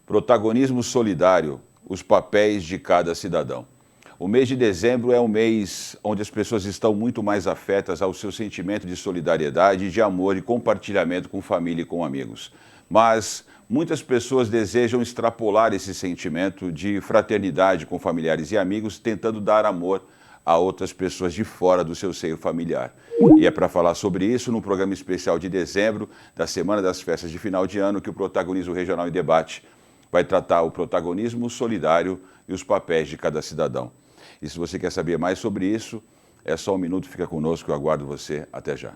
Protagonismo solidário, os papéis de cada cidadão. O mês de dezembro é um mês onde as pessoas estão muito mais afetas ao seu sentimento de solidariedade, de amor e compartilhamento com família e com amigos. Mas muitas pessoas desejam extrapolar esse sentimento de fraternidade com familiares e amigos, tentando dar amor a outras pessoas de fora do seu seio familiar. E é para falar sobre isso no programa especial de dezembro, da Semana das Festas de Final de Ano, que o Protagonismo Regional em Debate vai tratar o protagonismo solidário e os papéis de cada cidadão. E se você quer saber mais sobre isso, é só um minuto, fica conosco, eu aguardo você. Até já.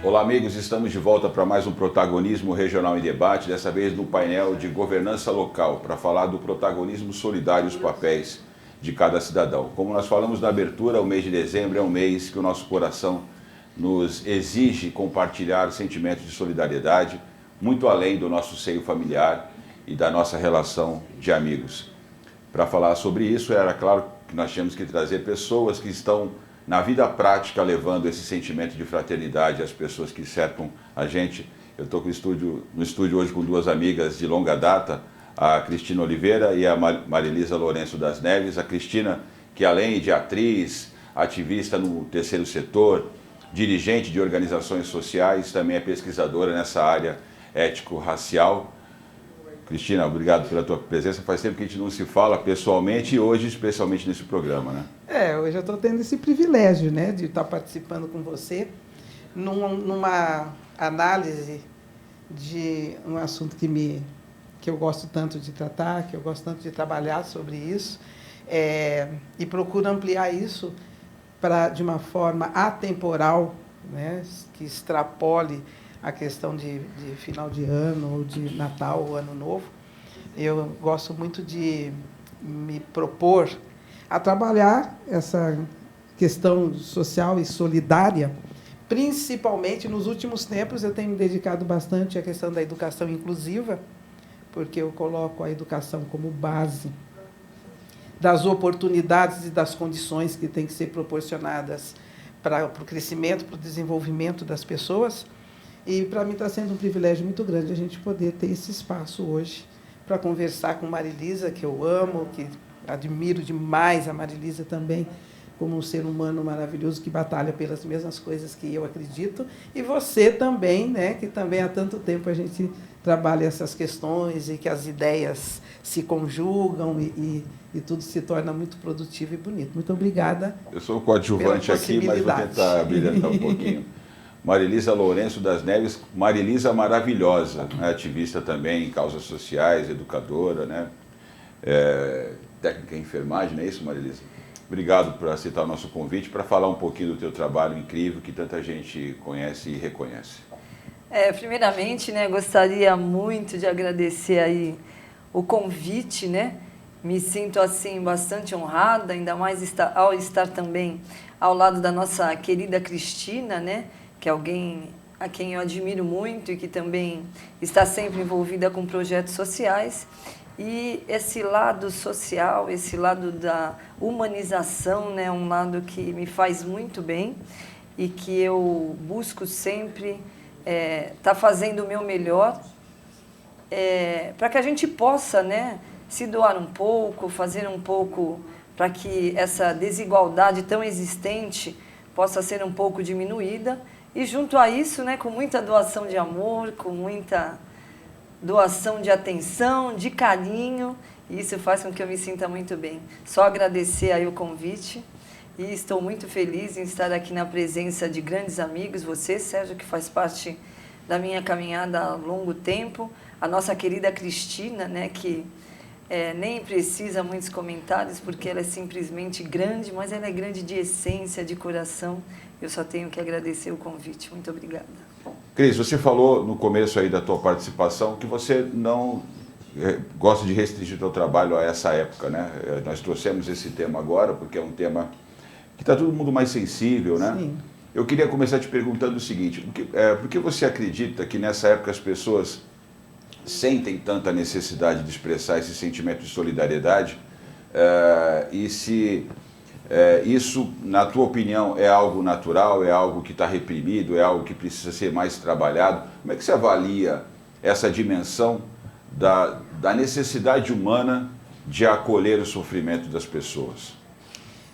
Olá amigos, estamos de volta para mais um Protagonismo Regional em Debate, dessa vez no painel de governança local, para falar do protagonismo solidário e os papéis de cada cidadão. Como nós falamos na abertura, o mês de dezembro é um mês que o nosso coração nos exige compartilhar sentimentos de solidariedade, muito além do nosso seio familiar e da nossa relação de amigos. Para falar sobre isso, era claro que nós tínhamos que trazer pessoas que estão na vida prática, levando esse sentimento de fraternidade às pessoas que cercam a gente. Eu estou no estúdio hoje com duas amigas de longa data, a Cristina Oliveira e a Marilisa Lourenço das Neves. A Cristina, que além de atriz, ativista no terceiro setor, dirigente de organizações sociais, também é pesquisadora nessa área ético-racial. Cristina, obrigado pela tua presença. Faz tempo que a gente não se fala pessoalmente e hoje, especialmente nesse programa, né? Hoje eu estou tendo esse privilégio, né, de estar participando com você numa análise de um assunto que eu gosto tanto de tratar, que eu gosto tanto de trabalhar sobre isso, e procuro ampliar isso de uma forma atemporal, né, que extrapole a questão de final de ano, ou de Natal, ou Ano Novo. Eu gosto muito de me propor a trabalhar essa questão social e solidária, principalmente nos últimos tempos. Eu tenho me dedicado bastante à questão da educação inclusiva, porque eu coloco a educação como base das oportunidades e das condições que têm que ser proporcionadas para o crescimento, para o desenvolvimento das pessoas. E para mim está sendo um privilégio muito grande a gente poder ter esse espaço hoje para conversar com Marilisa, que eu amo, que admiro demais a Marilisa também, como um ser humano maravilhoso que batalha pelas mesmas coisas que eu acredito, e você também, né, que também há tanto tempo a gente trabalha essas questões e que as ideias se conjugam e tudo se torna muito produtivo e bonito. Muito obrigada. Eu sou o coadjuvante aqui, mas vou tentar brilhantar um pouquinho. Marilisa Lourenço das Neves, Marilisa maravilhosa, né? Ativista também em causas sociais, educadora, né? Técnica em enfermagem, não é isso, Marilisa? Obrigado por aceitar o nosso convite para falar um pouquinho do teu trabalho incrível que tanta gente conhece e reconhece. Primeiramente, né, gostaria muito de agradecer aí o convite, né? Me sinto assim bastante honrada, ainda mais ao estar também ao lado da nossa querida Cristina, né? Que é alguém a quem eu admiro muito e que também está sempre envolvida com projetos sociais. E esse lado social, esse lado da humanização, né, um lado que me faz muito bem e que eu busco sempre tá fazendo o meu melhor para que a gente possa, né, se doar um pouco, fazer um pouco para que essa desigualdade tão existente possa ser um pouco diminuída. E junto a isso, né, com muita doação de amor, com muita doação de atenção, de carinho, e isso faz com que eu me sinta muito bem. Só agradecer aí o convite. E estou muito feliz em estar aqui na presença de grandes amigos, você, Sérgio, que faz parte da minha caminhada há longo tempo, a nossa querida Cristina, né, que nem precisa muitos comentários, porque ela é simplesmente grande, mas ela é grande de essência, de coração. Eu só tenho que agradecer o convite. Muito obrigada. Cris, você falou no começo aí da tua participação que você não gosta de restringir o teu trabalho a essa época, né? Nós trouxemos esse tema agora porque é um tema que está todo mundo mais sensível, né? Sim. Eu queria começar te perguntando o seguinte, por que você acredita que nessa época as pessoas sentem tanta necessidade de expressar esse sentimento de solidariedade e se isso, na tua opinião, é algo natural, é algo que está reprimido, é algo que precisa ser mais trabalhado? Como é que você avalia essa dimensão da necessidade humana de acolher o sofrimento das pessoas?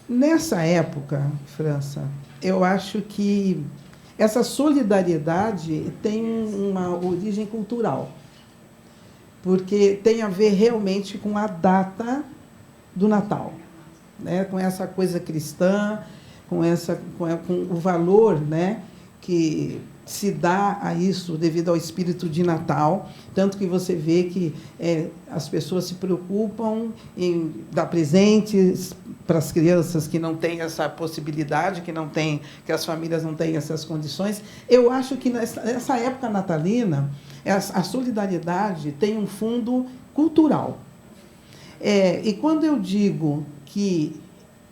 Nessa época, França, eu acho que essa solidariedade tem uma origem cultural, porque tem a ver realmente com a data do Natal, né? Com essa coisa cristã, com o valor, né, que se dá a isso devido ao espírito de Natal, tanto que você vê que as pessoas se preocupam em dar presentes para as crianças que não têm essa possibilidade, que as famílias não têm essas condições. Eu acho que nessa época natalina, a solidariedade tem um fundo cultural. E quando eu digo que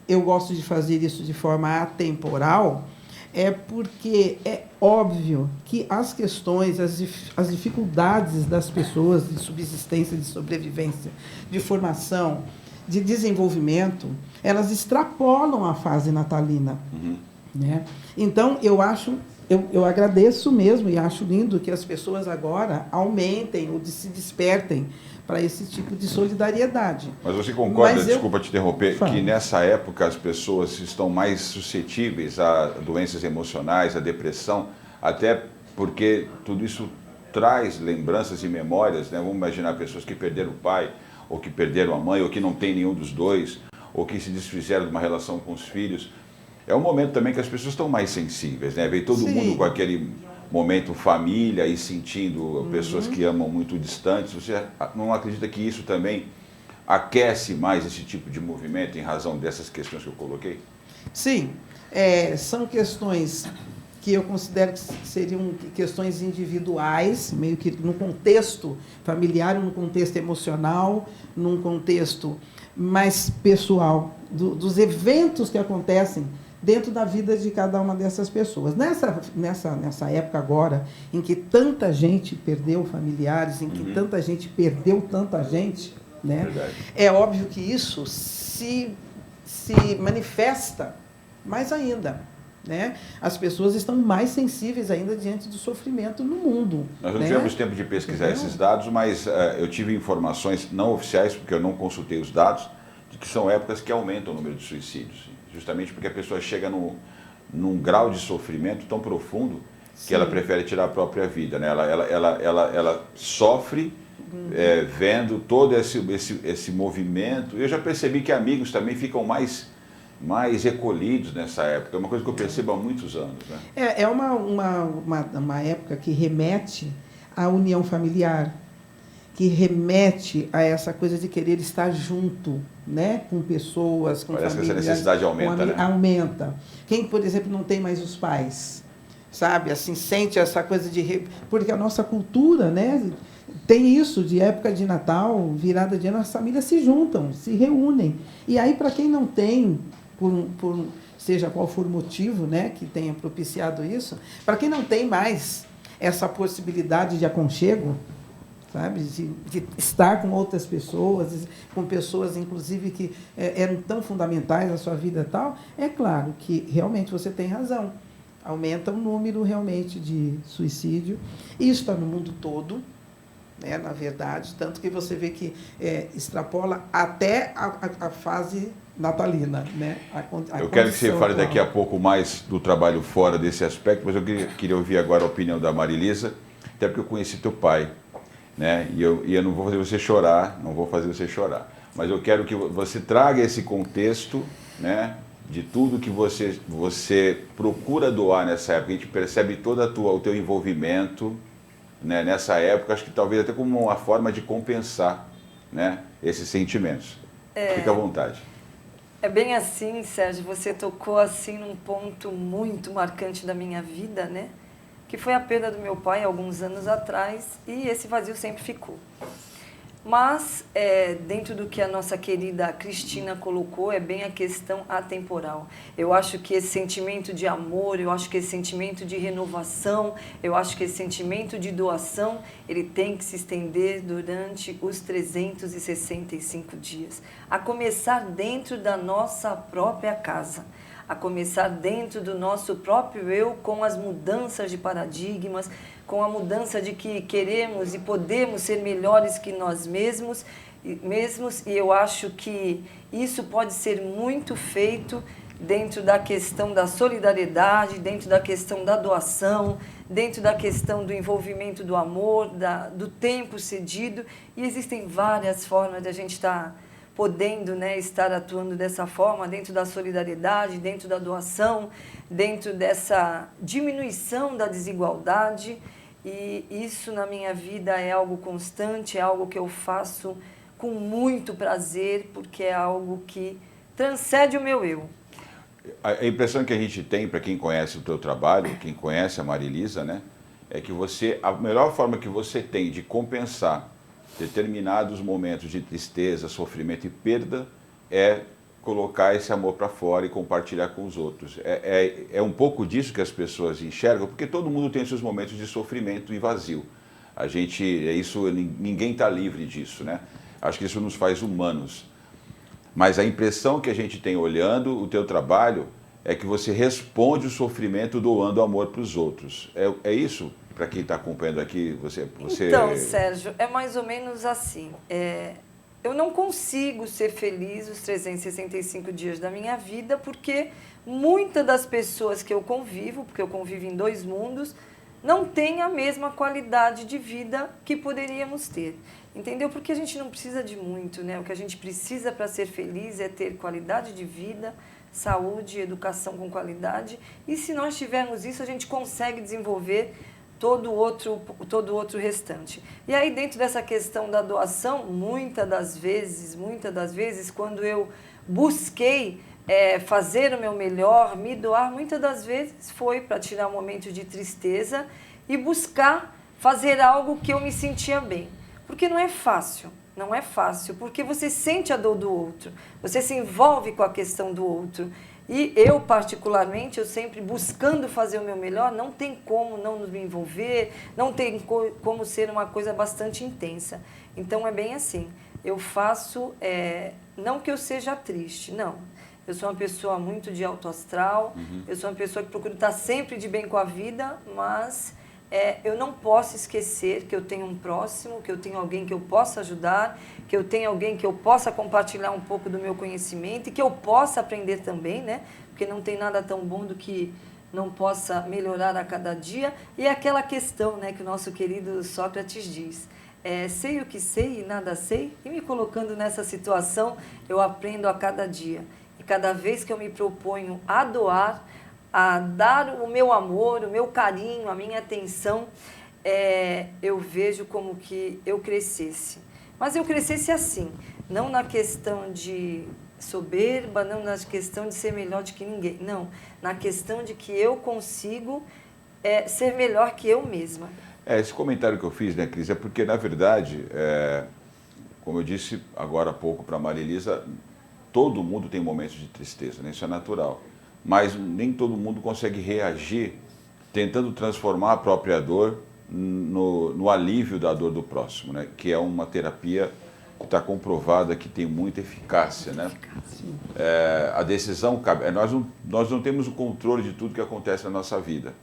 eu gosto de fazer isso de forma atemporal, é porque é óbvio que as questões, as dificuldades das pessoas de subsistência, de sobrevivência, de formação, de desenvolvimento, elas extrapolam a fase natalina. Uhum. Né? Então, eu agradeço mesmo e acho lindo que as pessoas agora aumentem ou se despertem para esse tipo de solidariedade. Mas você concorda, Mas desculpa te interromper, que nessa época as pessoas estão mais suscetíveis a doenças emocionais, a depressão, até porque tudo isso traz lembranças e memórias, né? Vamos imaginar pessoas que perderam o pai, ou que perderam a mãe, ou que não tem nenhum dos dois, ou que se desfizeram de uma relação com os filhos. É um momento também que as pessoas estão mais sensíveis, né? Vem todo mundo com aquele momento família e sentindo pessoas que amam muito distantes. Você não acredita que isso também aquece mais esse tipo de movimento em razão dessas questões que eu coloquei? Sim, são questões que eu considero que seriam questões individuais, meio que num contexto familiar, num contexto emocional, num contexto mais pessoal, dos eventos que acontecem dentro da vida de cada uma dessas pessoas. Nessa época agora, em que tanta gente perdeu familiares, em que tanta gente perdeu tanta gente, né? Verdade. É óbvio que isso se manifesta mais ainda. Né? As pessoas estão mais sensíveis ainda diante do sofrimento no mundo. Nós não né? tivemos tempo de pesquisar esses dados, mas eu tive informações não oficiais, porque eu não consultei os dados, de que são épocas que aumentam o número de suicídios. Justamente porque a pessoa chega num grau de sofrimento tão profundo que ela prefere tirar a própria vida. Né? Ela sofre vendo todo esse movimento. Eu já percebi que amigos também ficam mais mais recolhidos nessa época. É uma coisa que eu percebo há muitos anos, né? É uma época que remete à união familiar, que remete a essa coisa de querer estar junto, né, com pessoas, com Parece famílias. Que essa necessidade aumenta, né? Aumenta. Quem, por exemplo, não tem mais os pais, sabe, assim, sente essa coisa de... Porque a nossa cultura, né, tem isso, de época de Natal, virada de ano, as famílias se juntam, se reúnem. E aí, para quem não tem, seja qual for o motivo, né, que tenha propiciado isso, para quem não tem mais essa possibilidade de aconchego, sabe, de estar com outras pessoas, com pessoas, inclusive, que eram tão fundamentais na sua vida e tal, é claro que realmente você tem razão. Aumenta o número realmente de suicídio. Isso está no mundo todo, né, na verdade, tanto que você vê que extrapola até a fase natalina, né? Eu quero que você fale daqui a pouco mais do trabalho fora desse aspecto, mas eu queria ouvir agora a opinião da Marilisa, até porque eu conheci teu pai, né? E eu não vou fazer você chorar, mas eu quero que você traga esse contexto, né, de tudo que você procura doar nessa época. A gente percebe todo o teu envolvimento, né, nessa época, acho que talvez até como uma forma de compensar, né, esses sentimentos. Fica à vontade. É bem assim, Sérgio, você tocou assim num ponto muito marcante da minha vida, né? Que foi a perda do meu pai alguns anos atrás, e esse vazio sempre ficou. Mas, dentro do que a nossa querida Cristina colocou, é bem a questão atemporal. Eu acho que esse sentimento de amor, eu acho que esse sentimento de renovação, eu acho que esse sentimento de doação, ele tem que se estender durante os 365 dias. A começar dentro da nossa própria casa. A começar dentro do nosso próprio eu, com as mudanças de paradigmas, com a mudança de que queremos e podemos ser melhores que nós mesmos, e eu acho que isso pode ser muito feito dentro da questão da solidariedade, dentro da questão da doação, dentro da questão do envolvimento do amor, do tempo cedido, e existem várias formas de a gente estar podendo, né, estar atuando dessa forma, dentro da solidariedade, dentro da doação, dentro dessa diminuição da desigualdade. E isso na minha vida é algo constante, é algo que eu faço com muito prazer, porque é algo que transcende o meu eu. A impressão que a gente tem, para quem conhece o teu trabalho, quem conhece a Marilisa, né, é que a melhor forma que você tem de compensar determinados momentos de tristeza, sofrimento e perda é colocar esse amor para fora e compartilhar com os outros. É um pouco disso que as pessoas enxergam, porque todo mundo tem seus momentos de sofrimento e vazio. Ninguém está livre disso, né? Acho que isso nos faz humanos. Mas a impressão que a gente tem olhando o teu trabalho é que você responde o sofrimento doando amor para os outros. É isso? Para quem está acompanhando aqui, você... Então, Sérgio, é mais ou menos assim. Eu não consigo ser feliz os 365 dias da minha vida, porque muitas das pessoas que eu convivo, porque eu convivo em 2 mundos, não têm a mesma qualidade de vida que poderíamos ter. Entendeu? Porque a gente não precisa de muito, né? O que a gente precisa para ser feliz é ter qualidade de vida, saúde, educação com qualidade. E se nós tivermos isso, a gente consegue desenvolver todo outro restante. E aí, dentro dessa questão da doação, muitas das vezes, quando eu busquei fazer o meu melhor, me doar, muitas das vezes foi para tirar um momento de tristeza e buscar fazer algo que eu me sentia bem. Porque não é fácil, porque você sente a dor do outro, você se envolve com a questão do outro. E eu, particularmente, eu sempre buscando fazer o meu melhor, não tem como não me envolver, não tem como ser uma coisa bastante intensa. Então, é bem assim, eu faço, não que eu seja triste, não. Eu sou uma pessoa muito de alto astral, eu sou uma pessoa que procura estar sempre de bem com a vida, mas eu não posso esquecer que eu tenho um próximo, que eu tenho alguém que eu possa ajudar, que eu tenho alguém que eu possa compartilhar um pouco do meu conhecimento e que eu possa aprender também, né? Porque não tem nada tão bom do que não possa melhorar a cada dia. E é aquela questão, né, que o nosso querido Sócrates diz, sei o que sei e nada sei, e me colocando nessa situação, eu aprendo a cada dia. E cada vez que eu me proponho a doar, a dar o meu amor, o meu carinho, a minha atenção, eu vejo como que eu crescesse. Mas eu crescesse assim, não na questão de soberba, não na questão de ser melhor do que ninguém, não, na questão de que eu consigo ser melhor que eu mesma. Esse comentário que eu fiz, né, Cris, é porque, na verdade, como eu disse agora há pouco para a Maria Elisa, todo mundo tem momentos de tristeza, né? Isso é natural. Mas nem todo mundo consegue reagir tentando transformar a própria dor no alívio da dor do próximo, né? Que é uma terapia que está comprovada que tem muita eficácia, né? A decisão cabe... Nós não temos o controle de tudo que acontece na nossa vida,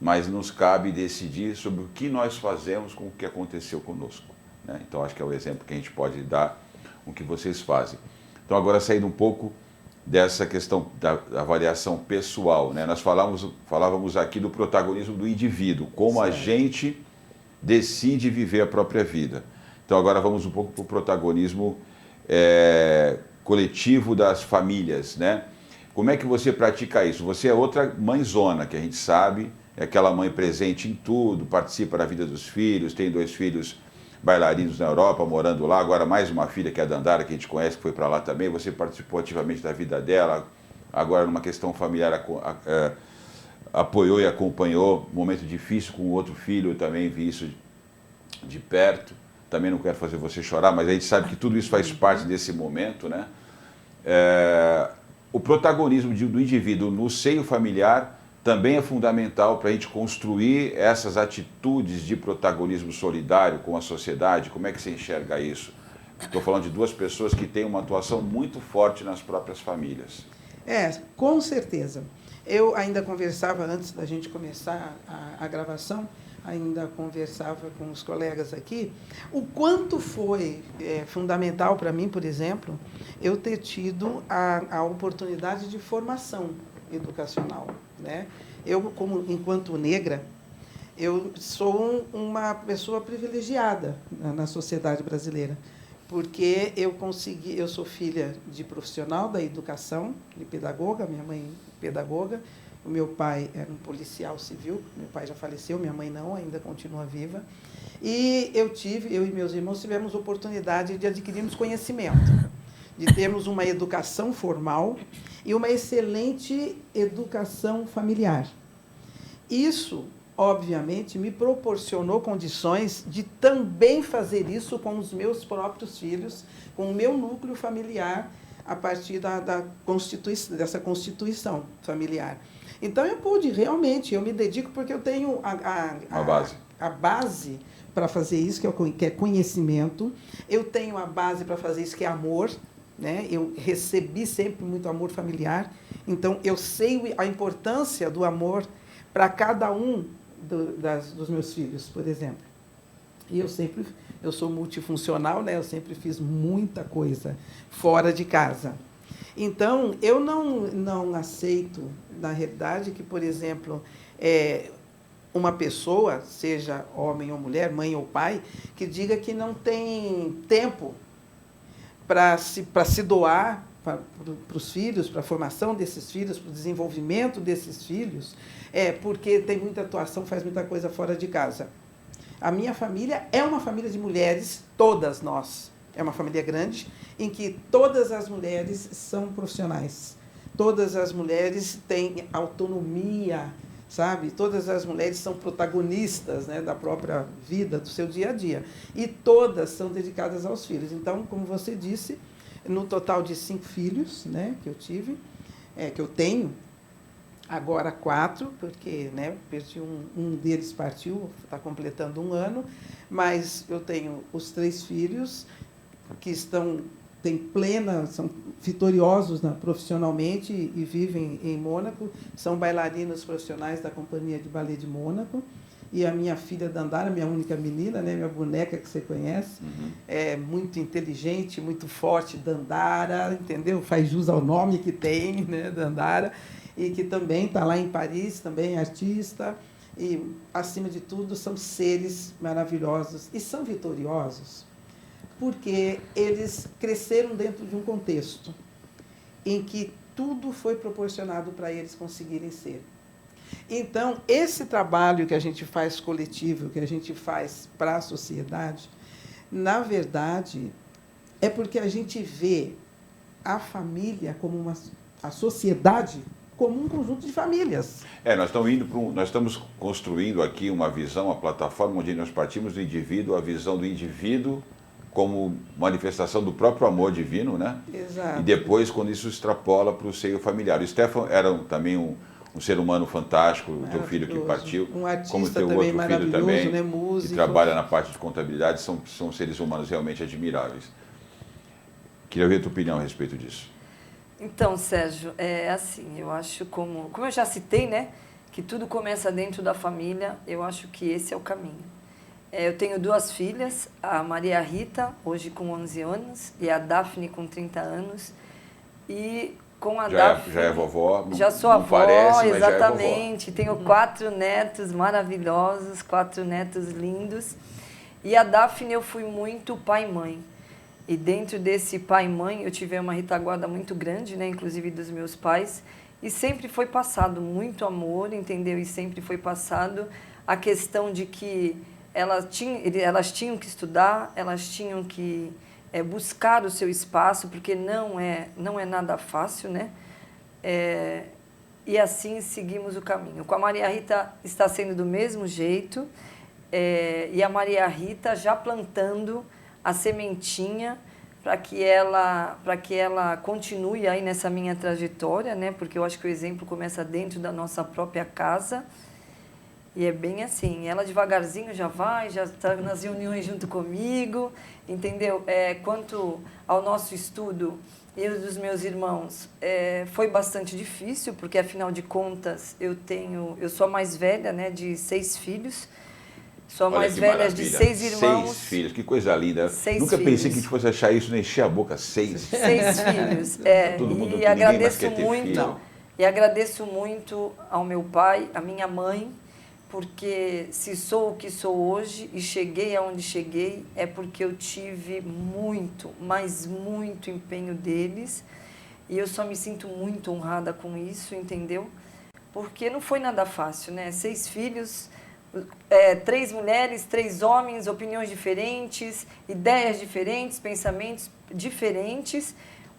mas nos cabe decidir sobre o que nós fazemos com o que aconteceu conosco, né? Então, acho que é o exemplo que a gente pode dar com o que vocês fazem. Então, agora, saindo um pouco dessa questão da avaliação pessoal, né? Nós falávamos aqui do protagonismo do indivíduo, como a gente decide viver a própria vida. Então, agora vamos um pouco para o protagonismo coletivo das famílias, né? Como é que você pratica isso? Você é outra mãezona, que a gente sabe, é aquela mãe presente em tudo, participa da vida dos filhos, tem 2 filhos bailarinos na Europa, morando lá, agora mais uma filha que é a Dandara, que a gente conhece, que foi para lá também, você participou ativamente da vida dela, agora numa questão familiar apoiou e acompanhou um momento difícil com o outro filho, eu também vi isso de perto, também não quero fazer você chorar, mas a gente sabe que tudo isso faz parte desse momento, né? O protagonismo do indivíduo no seio familiar também é fundamental para a gente construir essas atitudes de protagonismo solidário com a sociedade. Como é que você enxerga isso? Estou falando de 2 pessoas que têm uma atuação muito forte nas próprias famílias. Com certeza. Eu ainda conversava, antes da gente começar a gravação, ainda conversava com os colegas aqui, o quanto foi fundamental para mim, por exemplo, eu ter tido a oportunidade de formação educacional, né? Eu, enquanto negra, eu sou uma pessoa privilegiada na sociedade brasileira, porque eu sou filha de profissional da educação, de pedagoga, minha mãe pedagoga, o meu pai era um policial civil, meu pai já faleceu, minha mãe não, ainda continua viva, e eu e meus irmãos tivemos oportunidade de adquirirmos conhecimento, de termos uma educação formal e uma excelente educação familiar. Isso, obviamente, me proporcionou condições de também fazer isso com os meus próprios filhos, com o meu núcleo familiar, a partir dessa constituição familiar. Então, eu pude, realmente, eu me dedico porque eu tenho a base para fazer isso, que é conhecimento, eu tenho a base para fazer isso, que é amor, né? Eu recebi sempre muito amor familiar, então eu sei a importância do amor para cada um dos meus filhos, por exemplo. E eu sou multifuncional, né? Eu sempre fiz muita coisa fora de casa. Então, eu não aceito, na realidade, que, por exemplo, uma pessoa, seja homem ou mulher, mãe ou pai, que diga que não tem tempo para se doar para os filhos, para a formação desses filhos, para o desenvolvimento desses filhos, porque tem muita atuação, faz muita coisa fora de casa. A minha família é uma família de mulheres, todas nós. É uma família grande, em que todas as mulheres são profissionais. Todas as mulheres têm autonomia, sabe? Todas as mulheres são protagonistas, né, da própria vida, do seu dia a dia. E todas são dedicadas aos filhos. Então, como você disse, no total de 5 filhos, né, que eu tive, que eu tenho, agora 4, porque, né, perdi um deles partiu, está completando 1 ano, mas eu tenho os 3 filhos que são vitoriosos profissionalmente e vivem em Mônaco, são bailarinos profissionais da Companhia de Ballet de Mônaco, e a minha filha Dandara, minha única menina, né, minha boneca que você conhece, é muito inteligente, muito forte, Dandara, entendeu? Faz jus ao nome que tem, né, Dandara, e que também está lá em Paris, também é artista, e, acima de tudo, são seres maravilhosos e são vitoriosos, porque eles cresceram dentro de um contexto em que tudo foi proporcionado para eles conseguirem ser. Então, esse trabalho que a gente faz coletivo, que a gente faz para a sociedade, na verdade, é porque a gente vê a família como a sociedade como um conjunto de famílias. Nós estamos construindo aqui uma visão, uma plataforma onde nós partimos do indivíduo, a visão do indivíduo como manifestação do próprio amor divino, né? Exato. E depois, quando isso extrapola para o seio familiar. O Stefan era também um ser humano fantástico, o teu filho que partiu, um artista como teu também outro filho também, né? Músico. que trabalha na parte de contabilidade, são seres humanos realmente admiráveis. Queria ver a tua opinião a respeito disso. Então, Sérgio, é assim, eu acho como eu já citei, né, que tudo começa dentro da família, eu acho que esse é o caminho. Eu tenho 2 filhas, a Maria Rita, hoje com 11 anos, e a Daphne com 30 anos, e com a Daphne... Já é vovó? Já sou avó, parece, exatamente. Tenho 4 netos maravilhosos, 4 netos lindos. E a Daphne eu fui muito pai e mãe. E dentro desse pai e mãe eu tive uma retaguarda muito grande, né, inclusive dos meus pais. E sempre foi passado muito amor, entendeu? E sempre foi passado a questão de que elas tinham que estudar, elas tinham que buscar o seu espaço, porque não é nada fácil, né? E assim seguimos o caminho. Com a Maria Rita está sendo do mesmo jeito, e a Maria Rita já plantando a sementinha para que ela continue aí nessa minha trajetória, né? Porque eu acho que o exemplo começa dentro da nossa própria casa. E é bem assim, ela devagarzinho já está nas reuniões junto comigo, entendeu? Quanto ao nosso estudo, eu e dos meus irmãos, foi bastante difícil, porque afinal de contas eu sou a mais velha, né, de 6 filhos, sou a mais velha de 6 irmãos. 6 filhos, que coisa linda. 6 Nunca filhos. pensei que a gente fosse achar isso, nem encher a boca, 6. 6 filhos, Todo mundo, e agradeço quer ter muito, filho. e agradeço muito ao meu pai, à minha mãe, porque se sou o que sou hoje e cheguei aonde cheguei, é porque eu tive muito, mas muito empenho deles, e eu só me sinto muito honrada com isso, entendeu? Porque não foi nada fácil, né? 6 filhos, 3 mulheres, 3 homens, opiniões diferentes, ideias diferentes, pensamentos diferentes.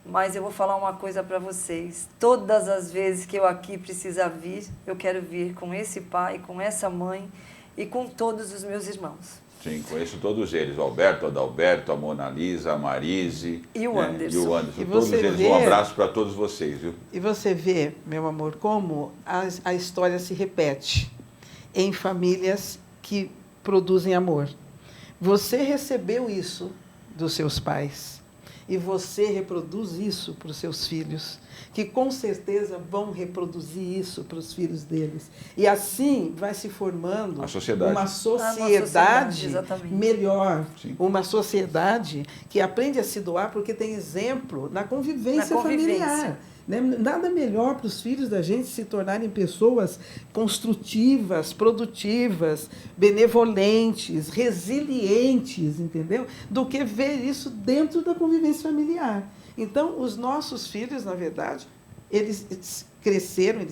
Mas eu vou falar uma coisa para vocês. Todas as vezes que eu aqui precisar vir, eu quero vir com esse pai, com essa mãe e com todos os meus irmãos. Sim, conheço todos eles. O Alberto, a Adalberto, a Mona Lisa, a Marise. E o Anderson. E o Anderson. E Todos você eles. vê- Um abraço para todos vocês, viu? E você vê, meu amor, como a história se repete em famílias que produzem amor. Você recebeu isso dos seus pais e você reproduz isso para os seus filhos, que com certeza vão reproduzir isso para os filhos deles. E assim vai se formando A sociedade. uma sociedade, sociedade exatamente. melhor, Sim. uma sociedade que aprende a se doar porque tem exemplo na convivência, Na convivência. familiar. Né? Nada melhor para os filhos da gente se tornarem pessoas construtivas, produtivas, benevolentes, resilientes, entendeu? Do que ver isso dentro da convivência familiar. Então, os nossos filhos, na verdade, eles cresceram,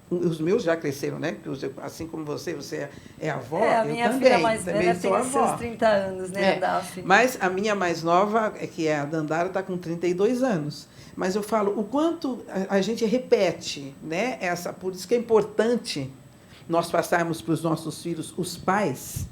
os meus já cresceram, né? Assim como você é avó, A eu minha também, filha mais também velha sou tem avó. seus 30 anos, né, Daphne? Mas a minha mais nova, que é a Dandara, está com 32 anos. Mas eu falo o quanto a gente repete, né? Por isso que é importante nós passarmos para os nossos filhos, os pais,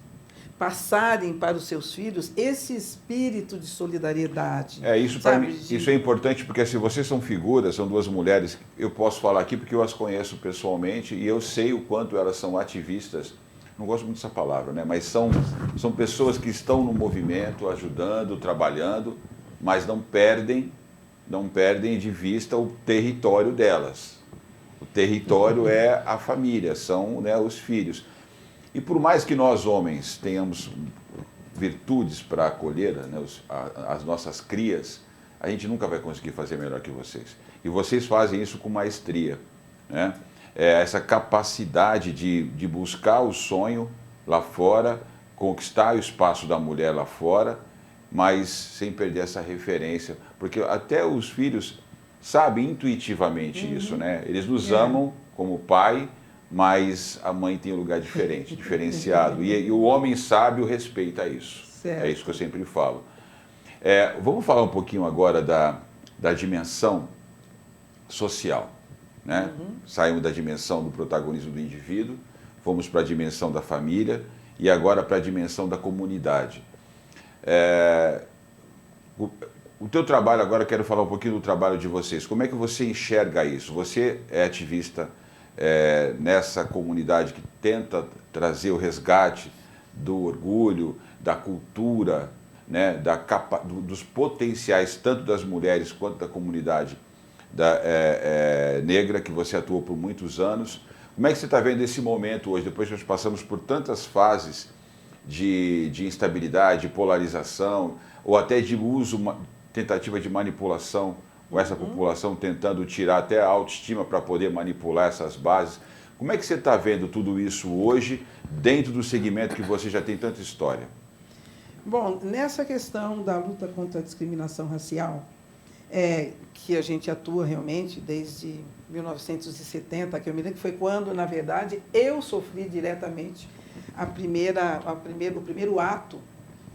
passarem para os seus filhos esse espírito de solidariedade. Isso para mim, isso é importante porque se vocês são figuras, são 2 mulheres, eu posso falar aqui porque eu as conheço pessoalmente e eu sei o quanto elas são ativistas. Não gosto muito dessa palavra, né? Mas são pessoas que estão no movimento, ajudando, trabalhando, mas não perdem de vista o território delas. O território é a família, são, né, os filhos. E por mais que nós homens tenhamos virtudes para acolher, né, as nossas crias, a gente nunca vai conseguir fazer melhor que vocês. E vocês fazem isso com maestria, né? Essa capacidade de buscar o sonho lá fora, conquistar o espaço da mulher lá fora, mas sem perder essa referência, porque até os filhos sabem intuitivamente isso, né? Eles nos amam como pai, mas a mãe tem um lugar diferente, diferenciado. E o homem sábio respeita isso. Certo. É isso que eu sempre falo. Vamos falar um pouquinho agora da dimensão social, né? Saímos da dimensão do protagonismo do indivíduo, fomos para a dimensão da família e agora para a dimensão da comunidade. O teu trabalho, agora eu quero falar um pouquinho do trabalho de vocês. Como é que você enxerga isso? Você é ativista nessa comunidade que tenta trazer o resgate do orgulho, da cultura, né, dos potenciais, tanto das mulheres quanto da comunidade negra, que você atuou por muitos anos. Como é que você está vendo esse momento hoje, depois que nós passamos por tantas fases de instabilidade, de polarização, ou até de uso, tentativa de manipulação com essa população, tentando tirar até a autoestima para poder manipular essas bases? Como é que você está vendo tudo isso hoje, dentro do segmento que você já tem tanta história? Bom, nessa questão da luta contra a discriminação racial, que a gente atua realmente desde 1970, que eu me lembro que foi quando, na verdade, eu sofri diretamente o primeiro ato,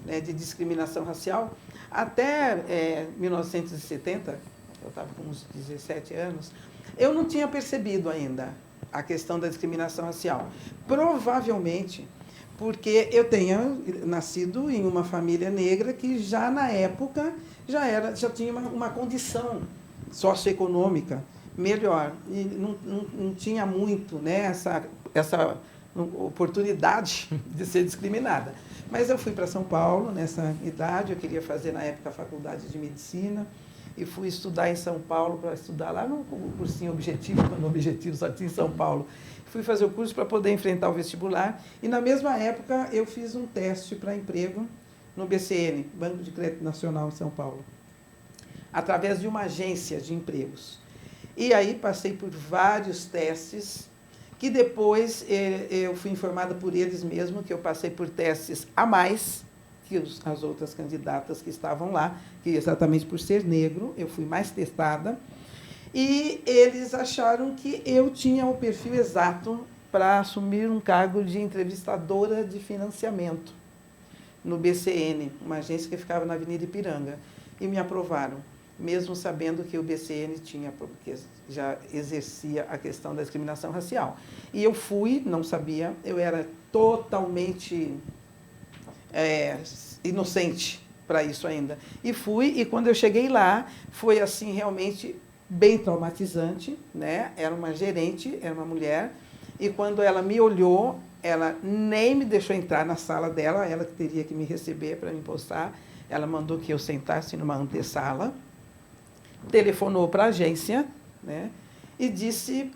né, de discriminação racial. Até 1970, eu estava com uns 17 anos, eu não tinha percebido ainda a questão da discriminação racial. Provavelmente porque eu tenha nascido em uma família negra que já na época já tinha uma condição socioeconômica melhor e não tinha muito, né, essa oportunidade de ser discriminada. Mas eu fui para São Paulo nessa idade, eu queria fazer na época a faculdade de medicina e fui estudar em São Paulo, para estudar lá no cursinho Objetivo, quando o Objetivo só tinha em São Paulo. Fui fazer o curso para poder enfrentar o vestibular e na mesma época eu fiz um teste para emprego no BCN, Banco de Crédito Nacional em São Paulo, através de uma agência de empregos. E aí passei por vários testes, que depois eu fui informada por eles mesmos que eu passei por testes a mais que as outras candidatas que estavam lá, que exatamente por ser negro, eu fui mais testada, e eles acharam que eu tinha o perfil exato para assumir um cargo de entrevistadora de financiamento no BCN, uma agência que ficava na Avenida Ipiranga, e me aprovaram, mesmo sabendo que o BCN tinha, porque já exercia a questão da discriminação racial. E eu fui, não sabia, eu era totalmente inocente para isso ainda. E fui, e quando eu cheguei lá, foi assim realmente bem traumatizante, né? Era uma gerente, era uma mulher, e quando ela me olhou, ela nem me deixou entrar na sala dela, ela que teria que me receber para me postar, ela mandou que eu sentasse numa antessala, telefonou para a agência, né, e disse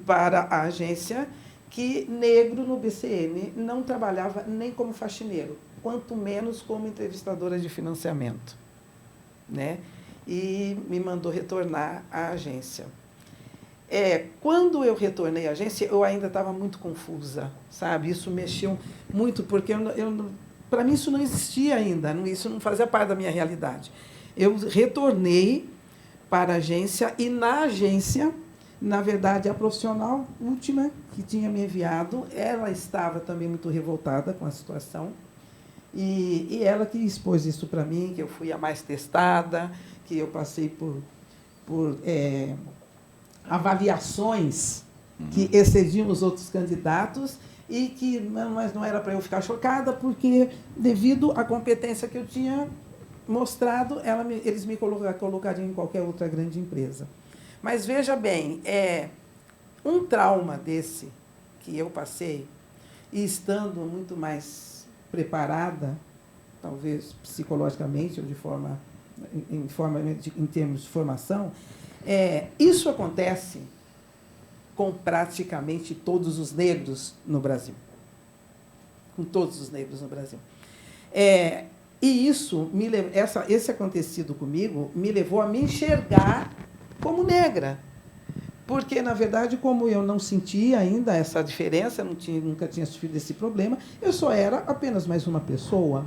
para a agência que negro no BCN não trabalhava nem como faxineiro, quanto menos como entrevistadora de financiamento, né? E me mandou retornar à agência. Quando eu retornei à agência, eu ainda estava muito confusa, sabe? Isso mexeu muito, porque para mim isso não existia ainda, isso não fazia parte da minha realidade. Eu retornei para a agência e, na agência, na verdade, a profissional última que tinha me enviado, ela estava também muito revoltada com a situação e ela que expôs isso para mim, que eu fui a mais testada, que eu passei por avaliações que excediam os outros candidatos e que mas não era para eu ficar chocada, porque, devido à competência que eu tinha mostrado, eles me colocariam em qualquer outra grande empresa. Mas, veja bem, um trauma desse que eu passei, e estando muito mais preparada, talvez psicologicamente ou em termos de formação, isso acontece com praticamente todos os negros no Brasil. Com todos os negros no Brasil. E isso, esse acontecido comigo, me levou a me enxergar como negra. Porque, na verdade, como eu não sentia ainda essa diferença, nunca tinha sofrido esse problema, eu só era apenas mais uma pessoa.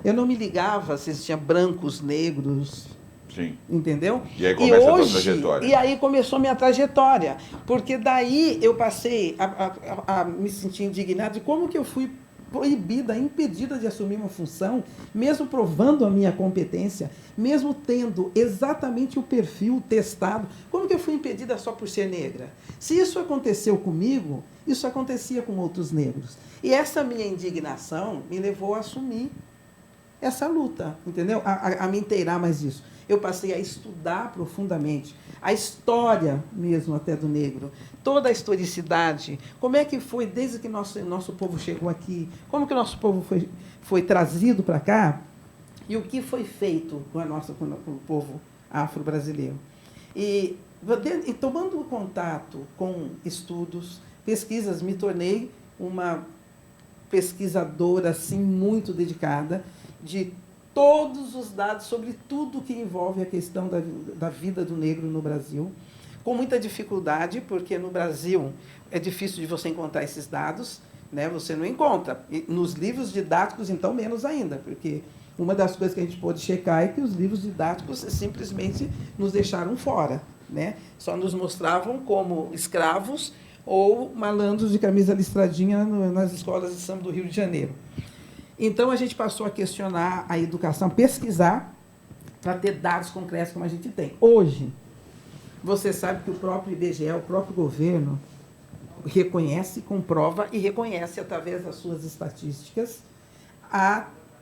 Eu não me ligava se existiam brancos, negros, Sim. Entendeu? E aí começa a tua hoje, trajetória. E aí começou a minha trajetória, porque daí eu passei a me sentir indignada de como que eu fui proibida, impedida de assumir uma função, mesmo provando a minha competência, mesmo tendo exatamente o perfil testado, como que eu fui impedida só por ser negra? Se isso aconteceu comigo, isso acontecia com outros negros. E essa minha indignação me levou a assumir essa luta, entendeu? A me inteirar mais disso. Eu passei a estudar profundamente a história mesmo até do negro, toda a historicidade, como é que foi desde que nosso povo chegou aqui, como que o nosso povo foi trazido para cá e o que foi feito com o povo afro-brasileiro. E tomando contato com estudos, pesquisas, me tornei uma pesquisadora assim, muito dedicada de todos os dados sobre tudo que envolve a questão da vida do negro no Brasil, com muita dificuldade, porque no Brasil é difícil de você encontrar esses dados, né? Você não encontra. E nos livros didáticos, então, menos ainda, porque uma das coisas que a gente pôde checar é que os livros didáticos simplesmente nos deixaram fora, né? Só nos mostravam como escravos ou malandros de camisa listradinha nas escolas de samba do Rio de Janeiro. Então, a gente passou a questionar a educação, pesquisar, para ter dados concretos como a gente tem. Hoje, você sabe que o próprio IBGE, o próprio governo, reconhece, comprova e reconhece, através das suas estatísticas,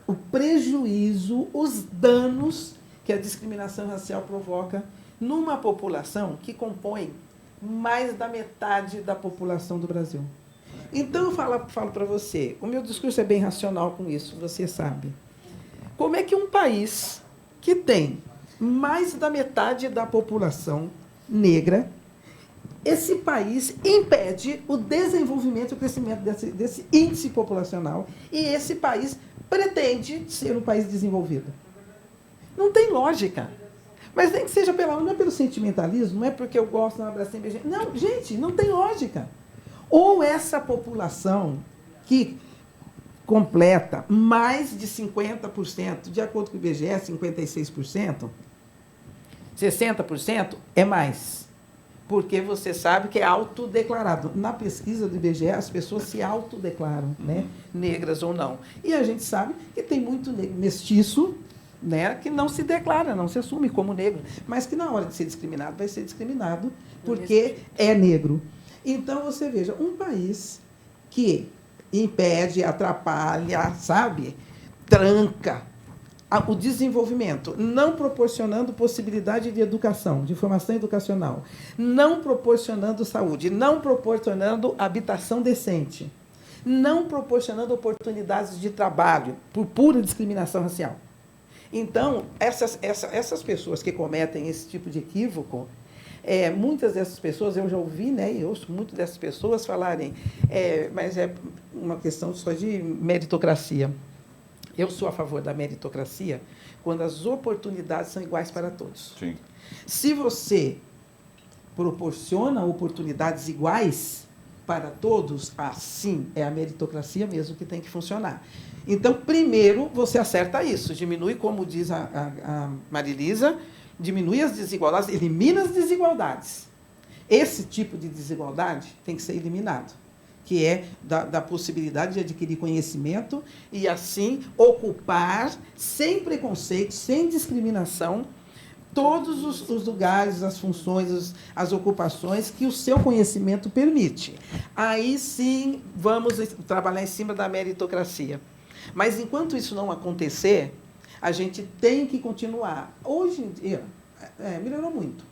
o prejuízo, os danos que a discriminação racial provoca numa população que compõe mais da metade da população do Brasil. Então, eu falo para você, o meu discurso é bem racional com isso, você sabe. Como é que um país que tem mais da metade da população negra, esse país impede o desenvolvimento e o crescimento desse índice populacional e esse país pretende ser um país desenvolvido? Não tem lógica. Mas nem que seja não é pelo sentimentalismo, não é porque eu gosto de um abracinho, beijinho. Não, gente, não tem lógica. Ou essa população que completa mais de 50%, de acordo com o IBGE, 56%, 60% é mais. Porque você sabe que é autodeclarado. Na pesquisa do IBGE, as pessoas se autodeclaram, né? Negras ou não. E a gente sabe que tem muito negro mestiço, né, que não se declara, não se assume como negro, mas que na hora de ser discriminado, vai ser discriminado porque é negro. Então, você veja, um país que impede, atrapalha, sabe, tranca o desenvolvimento, não proporcionando possibilidade de educação, de formação educacional, não proporcionando saúde, não proporcionando habitação decente, não proporcionando oportunidades de trabalho, por pura discriminação racial. Então, essas pessoas que cometem esse tipo de equívoco, muitas dessas pessoas, eu já ouvi, né, e ouço muitas dessas pessoas falarem, mas é uma questão só de meritocracia. Eu sou a favor da meritocracia quando as oportunidades são iguais para todos. Sim. Se você proporciona oportunidades iguais para todos, assim é a meritocracia mesmo que tem que funcionar. Então, primeiro, você acerta isso, diminui, como diz a Marilisa, diminui as desigualdades, elimina as desigualdades. Esse tipo de desigualdade tem que ser eliminado, que é da possibilidade de adquirir conhecimento e, assim, ocupar, sem preconceito, sem discriminação, todos os lugares, as funções, as ocupações que o seu conhecimento permite. Aí, sim, vamos trabalhar em cima da meritocracia. Mas, enquanto isso não acontecer, a gente tem que continuar. Hoje em dia, melhorou muito.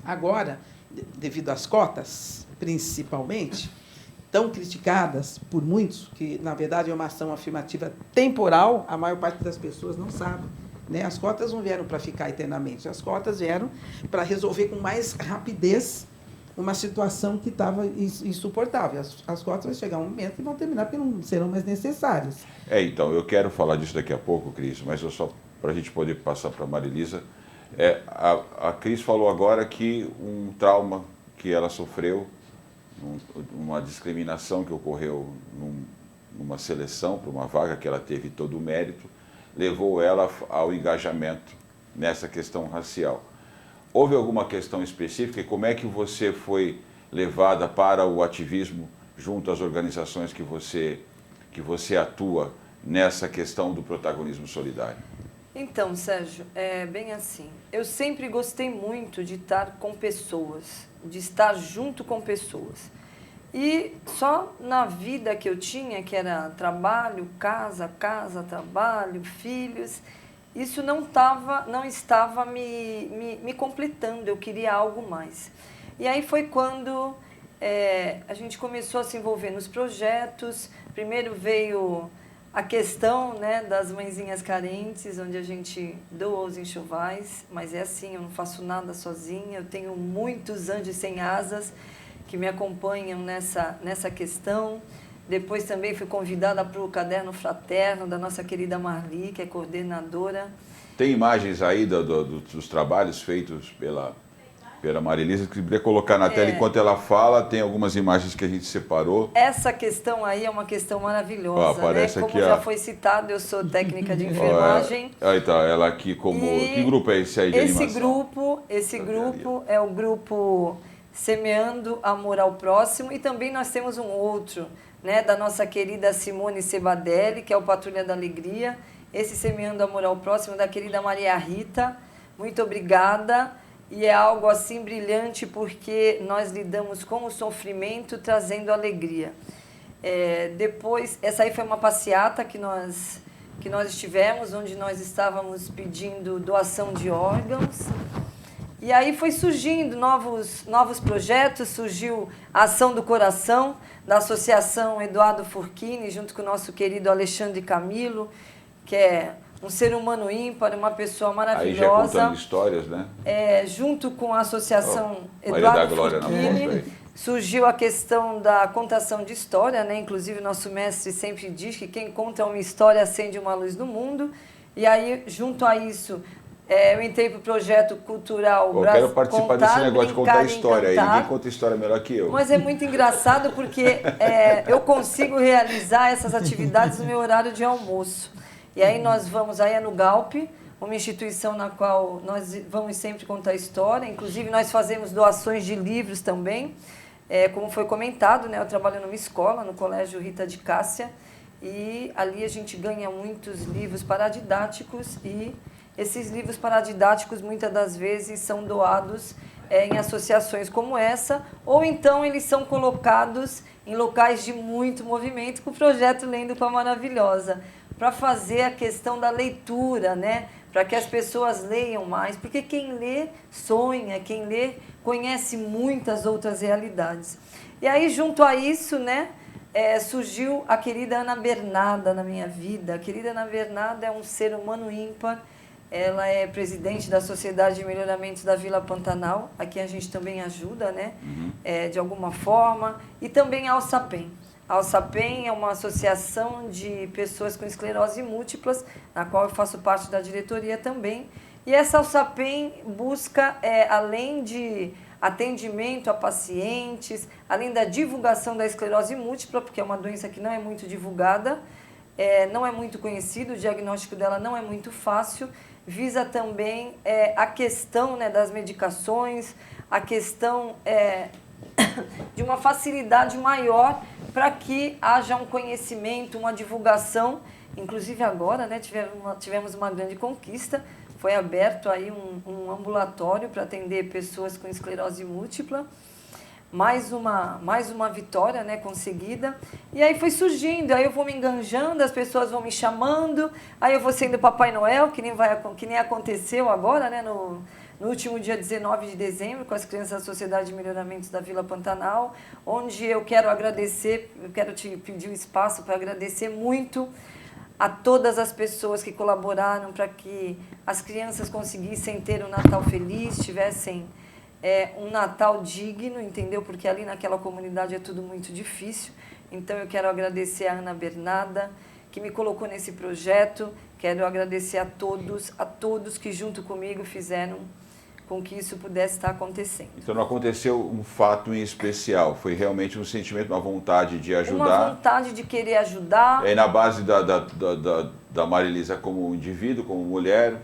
Agora, devido às cotas, principalmente, tão criticadas por muitos, que, na verdade, é uma ação afirmativa temporal, a maior parte das pessoas não sabe. Né? As cotas não vieram para ficar eternamente, as cotas vieram para resolver com mais rapidez uma situação que estava insuportável. As cotas vão chegar um momento que vão terminar porque não serão mais necessárias. Então, eu quero falar disso daqui a pouco, Cris, mas só para a gente poder passar para a Marilisa. A Cris falou agora que um trauma que ela sofreu, uma discriminação que ocorreu numa seleção para uma vaga que ela teve todo o mérito, levou ela ao engajamento nessa questão racial. Houve alguma questão específica e como é que você foi levada para o ativismo junto às organizações que você atua nessa questão do protagonismo solidário? Então, Sérgio, é bem assim. Eu sempre gostei muito de estar com pessoas, de estar junto com pessoas. E só na vida que eu tinha, que era trabalho, casa, trabalho, filhos, isso não estava me completando, eu queria algo mais. E aí foi quando a gente começou a se envolver nos projetos. Primeiro veio a questão, né, das mãezinhas carentes, onde a gente doa os enxovais, mas é assim, eu não faço nada sozinha, eu tenho muitos anjos sem asas que me acompanham nessa questão. Depois também fui convidada para o Caderno Fraterno da nossa querida Marli, que é coordenadora. Tem imagens aí dos trabalhos feitos pela Marilisa, que queria colocar na tela enquanto ela fala, tem algumas imagens que a gente separou. Essa questão aí é uma questão maravilhosa, aparece né? Como aqui, já foi citado, eu sou técnica de enfermagem. Então, ela aqui como... Que grupo é esse aí de animação? Esse grupo é o grupo Semeando Amor ao Próximo, e também nós temos um outro, né, da nossa querida Simone Sebadelli, que é o Patrulha da Alegria. Esse Semeando Amor ao Próximo da querida Maria Rita. Muito obrigada. E é algo assim brilhante, porque nós lidamos com o sofrimento trazendo alegria. Depois, essa aí foi uma passeata que nós estivemos, onde nós estávamos pedindo doação de órgãos. E aí foi surgindo novos projetos, surgiu a Ação do Coração, da Associação Eduardo Furquini, junto com o nosso querido Alexandre Camilo, que é um ser humano ímpar, uma pessoa maravilhosa. Aí já contando histórias, né? Junto com a Associação Eduardo Furquini, surgiu a questão da contação de história, né? Inclusive, nosso mestre sempre diz que quem conta uma história acende uma luz no mundo. E aí, junto a isso, eu entrei para o projeto cultural Eu quero participar desse negócio de contar história aí. Ninguém conta história melhor que eu. Mas é muito engraçado porque eu consigo realizar essas atividades no meu horário de almoço. E aí nós vamos aí no Galp, uma instituição na qual nós vamos sempre contar história. Inclusive, nós fazemos doações de livros também. Como foi comentado, né, eu trabalho numa escola, no Colégio Rita de Cássia, e ali a gente ganha muitos livros paradidáticos, e esses livros paradidáticos muitas das vezes são doados em associações como essa, ou então eles são colocados em locais de muito movimento, com o projeto Lendo com a Maravilhosa, para fazer a questão da leitura, né? Para que as pessoas leiam mais, porque quem lê sonha, quem lê conhece muitas outras realidades. E aí, junto a isso, né, surgiu a querida Ana Bernarda na minha vida. A querida Ana Bernarda é um ser humano ímpar. Ela é presidente da Sociedade de Melhoramentos da Vila Pantanal. Aqui a gente também ajuda, né, de alguma forma. E também a Alçapem. A Alçapem é uma associação de pessoas com esclerose múltiplas, na qual eu faço parte da diretoria também. E essa Alçapem busca, além de atendimento a pacientes, além da divulgação da esclerose múltipla, porque é uma doença que não é muito divulgada, não é muito conhecido, o diagnóstico dela não é muito fácil, visa também a questão, né, das medicações, a questão de uma facilidade maior para que haja um conhecimento, uma divulgação. Inclusive agora, né, tivemos uma grande conquista, foi aberto aí um ambulatório para atender pessoas com esclerose múltipla. Mais uma vitória, né, conseguida. E aí foi surgindo, aí eu vou me enganjando, as pessoas vão me chamando, aí eu vou sendo Papai Noel, que nem aconteceu agora, né, no último dia 19 de dezembro, com as crianças da Sociedade de Melhoramentos da Vila Pantanal, onde eu quero te pedir um espaço para agradecer muito a todas as pessoas que colaboraram para que as crianças conseguissem ter um Natal feliz, tivessem um Natal digno, entendeu? Porque ali naquela comunidade é tudo muito difícil. Então eu quero agradecer a Ana Bernarda, que me colocou nesse projeto. Quero agradecer a todos que junto comigo fizeram com que isso pudesse estar acontecendo. Então não aconteceu um fato em especial, foi realmente um sentimento, uma vontade de ajudar. Uma vontade de querer ajudar. Na base da Marilisa como indivíduo, como mulher,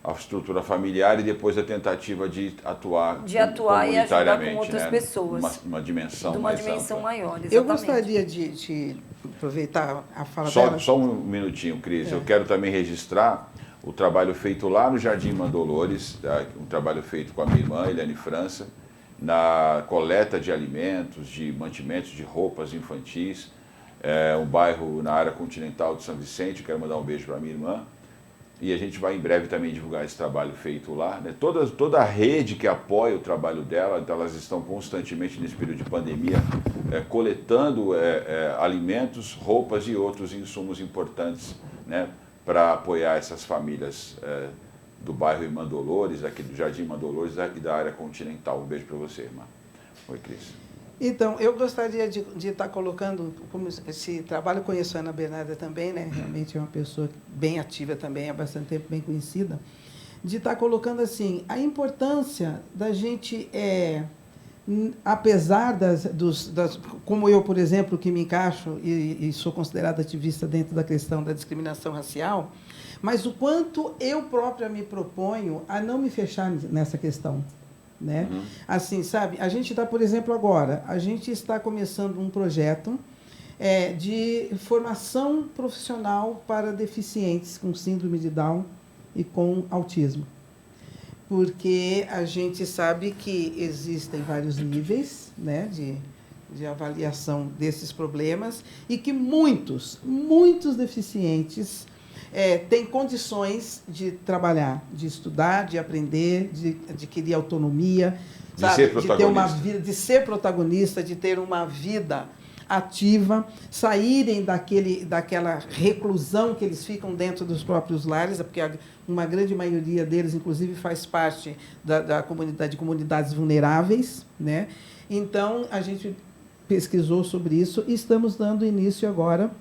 a estrutura familiar e depois a tentativa de atuar e ajudar com outras né? pessoas. Uma dimensão de uma mais dimensão ampla. maior, exatamente. Eu gostaria de aproveitar a fala dela. Só um minutinho, Cris. Eu quero também registrar o trabalho feito lá no Jardim Mandolores, tá? Um trabalho feito com a minha irmã, Eliane França, na coleta de alimentos, de mantimentos, de roupas infantis, um bairro na área continental de São Vicente. Eu quero mandar um beijo para a minha irmã. E a gente vai em breve também divulgar esse trabalho feito lá, né? Toda a rede que apoia o trabalho dela, então elas estão constantemente nesse período de pandemia coletando alimentos, roupas e outros insumos importantes, né, para apoiar essas famílias do bairro Irmã Dolores, aqui do Jardim Irmã Dolores e da área continental. Um beijo para você, irmã. Oi, Cris. Então, eu gostaria de estar colocando, como esse trabalho, eu conheço a Ana Bernarda também, né? Realmente é uma pessoa bem ativa também, há bastante tempo bem conhecida, de estar colocando assim, a importância da gente, apesar como eu, por exemplo, que me encaixo e sou considerada ativista dentro da questão da discriminação racial, mas o quanto eu própria me proponho a não me fechar nessa questão. Né? Uhum. Assim, sabe? A gente está, por exemplo, agora, a gente está começando um projeto de formação profissional para deficientes com síndrome de Down e com autismo. Porque a gente sabe que existem vários níveis, né, de avaliação desses problemas e que muitos deficientes tem condições de trabalhar, de estudar, de aprender, de adquirir autonomia, de ter uma vida, de ser protagonista, de ter uma vida ativa, saírem daquela reclusão que eles ficam dentro dos próprios lares, porque uma grande maioria deles, inclusive, faz parte da comunidade, de comunidades vulneráveis, né? Então, a gente pesquisou sobre isso e estamos dando início agora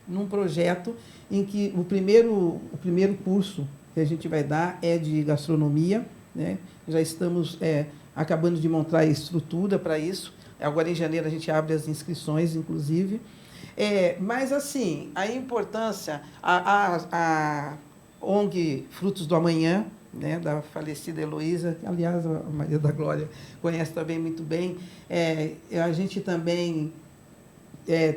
num projeto em que o primeiro curso que a gente vai dar é de gastronomia, né? Já estamos acabando de montar a estrutura para isso. Agora, em janeiro, a gente abre as inscrições, inclusive. Mas, assim, a importância, a ONG Frutos do Amanhã, né, da falecida Heloísa, que, aliás, a Maria da Glória conhece também muito bem, a gente também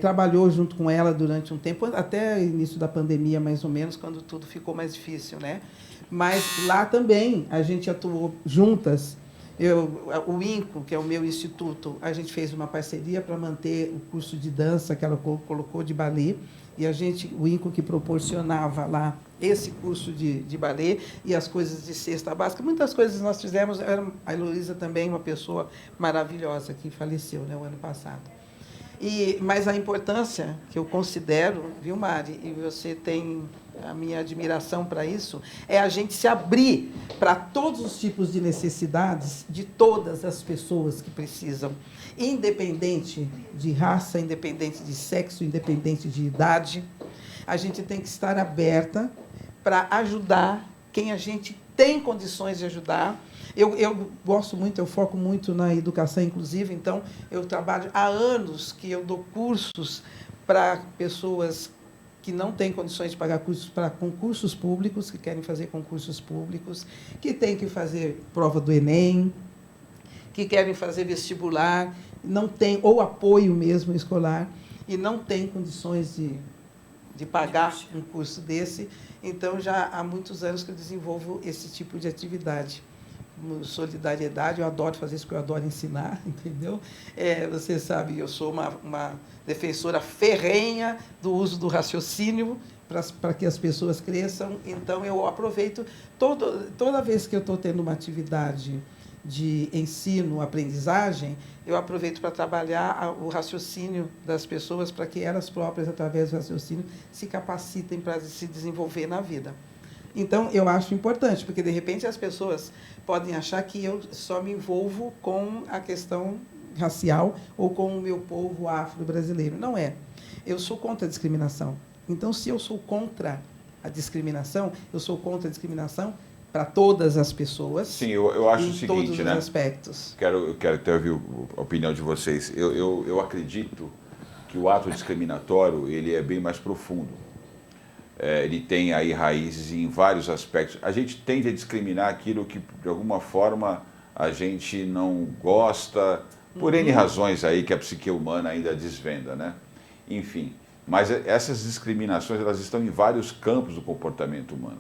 trabalhou junto com ela durante um tempo, até o início da pandemia, mais ou menos, quando tudo ficou mais difícil, né? Mas lá também a gente atuou juntas. O INCO, que é o meu instituto, a gente fez uma parceria para manter o curso de dança que ela colocou de balé, e o INCO que proporcionava lá esse curso de balé e as coisas de cesta básica. Muitas coisas nós fizemos. A Heloísa também, uma pessoa maravilhosa, que faleceu, né, o ano passado. Mas a importância que eu considero, viu, Mari, e você tem a minha admiração para isso, é a gente se abrir para todos os tipos de necessidades de todas as pessoas que precisam, independente de raça, independente de sexo, independente de idade. A gente tem que estar aberta para ajudar quem a gente tem condições de ajudar. Eu gosto muito, eu foco muito na educação inclusiva, então eu trabalho há anos que eu dou cursos para pessoas que não têm condições de pagar cursos para concursos públicos, que querem fazer concursos públicos, que têm que fazer prova do Enem, que querem fazer vestibular, não tem, ou apoio mesmo escolar, e não tem condições de pagar um curso desse. Então, já há muitos anos que eu desenvolvo esse tipo de atividade. Solidariedade, eu adoro fazer isso, porque eu adoro ensinar, entendeu? Você sabe, eu sou uma defensora ferrenha do uso do raciocínio para que as pessoas cresçam, então eu aproveito, toda vez que eu estou tendo uma atividade de ensino, aprendizagem, eu aproveito para trabalhar o raciocínio das pessoas, para que elas próprias, através do raciocínio, se capacitem para se desenvolver na vida. Então, eu acho importante, porque, de repente, as pessoas podem achar que eu só me envolvo com a questão racial ou com o meu povo afro-brasileiro. Não é. Eu sou contra a discriminação. Então, se eu sou contra a discriminação, eu sou contra a discriminação para todas as pessoas. Sim, eu acho o seguinte, todos os né? aspectos. Quero até ouvir a opinião de vocês. Eu acredito que o ato discriminatório ele é bem mais profundo. ele tem aí raízes em vários aspectos. A gente tende a discriminar aquilo que, de alguma forma, a gente não gosta, por N razões aí que a psique humana ainda desvenda, né? Enfim, mas essas discriminações, elas estão em vários campos do comportamento humano.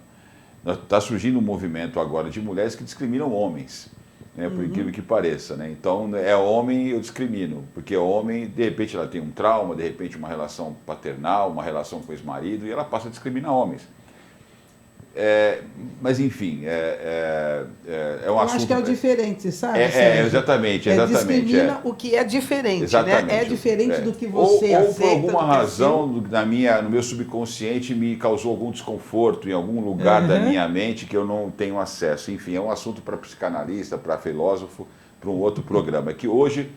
Está surgindo um movimento agora de mulheres que discriminam homens, né, por incrível que pareça, né? Então, é homem, eu discrimino, porque homem, de repente, ela tem um trauma, de repente, uma relação paternal, uma relação com o ex-marido, e ela passa a discriminar homens. Mas, enfim, é um Eu assunto... acho que é o diferente, sabe? Exatamente. Discrimina o que é diferente, exatamente, né? É diferente do que você ou aceita. por alguma razão, no meu subconsciente, me causou algum desconforto em algum lugar da minha mente que eu não tenho acesso. Enfim, é um assunto para psicanalista, para filósofo, para um outro programa. Que hoje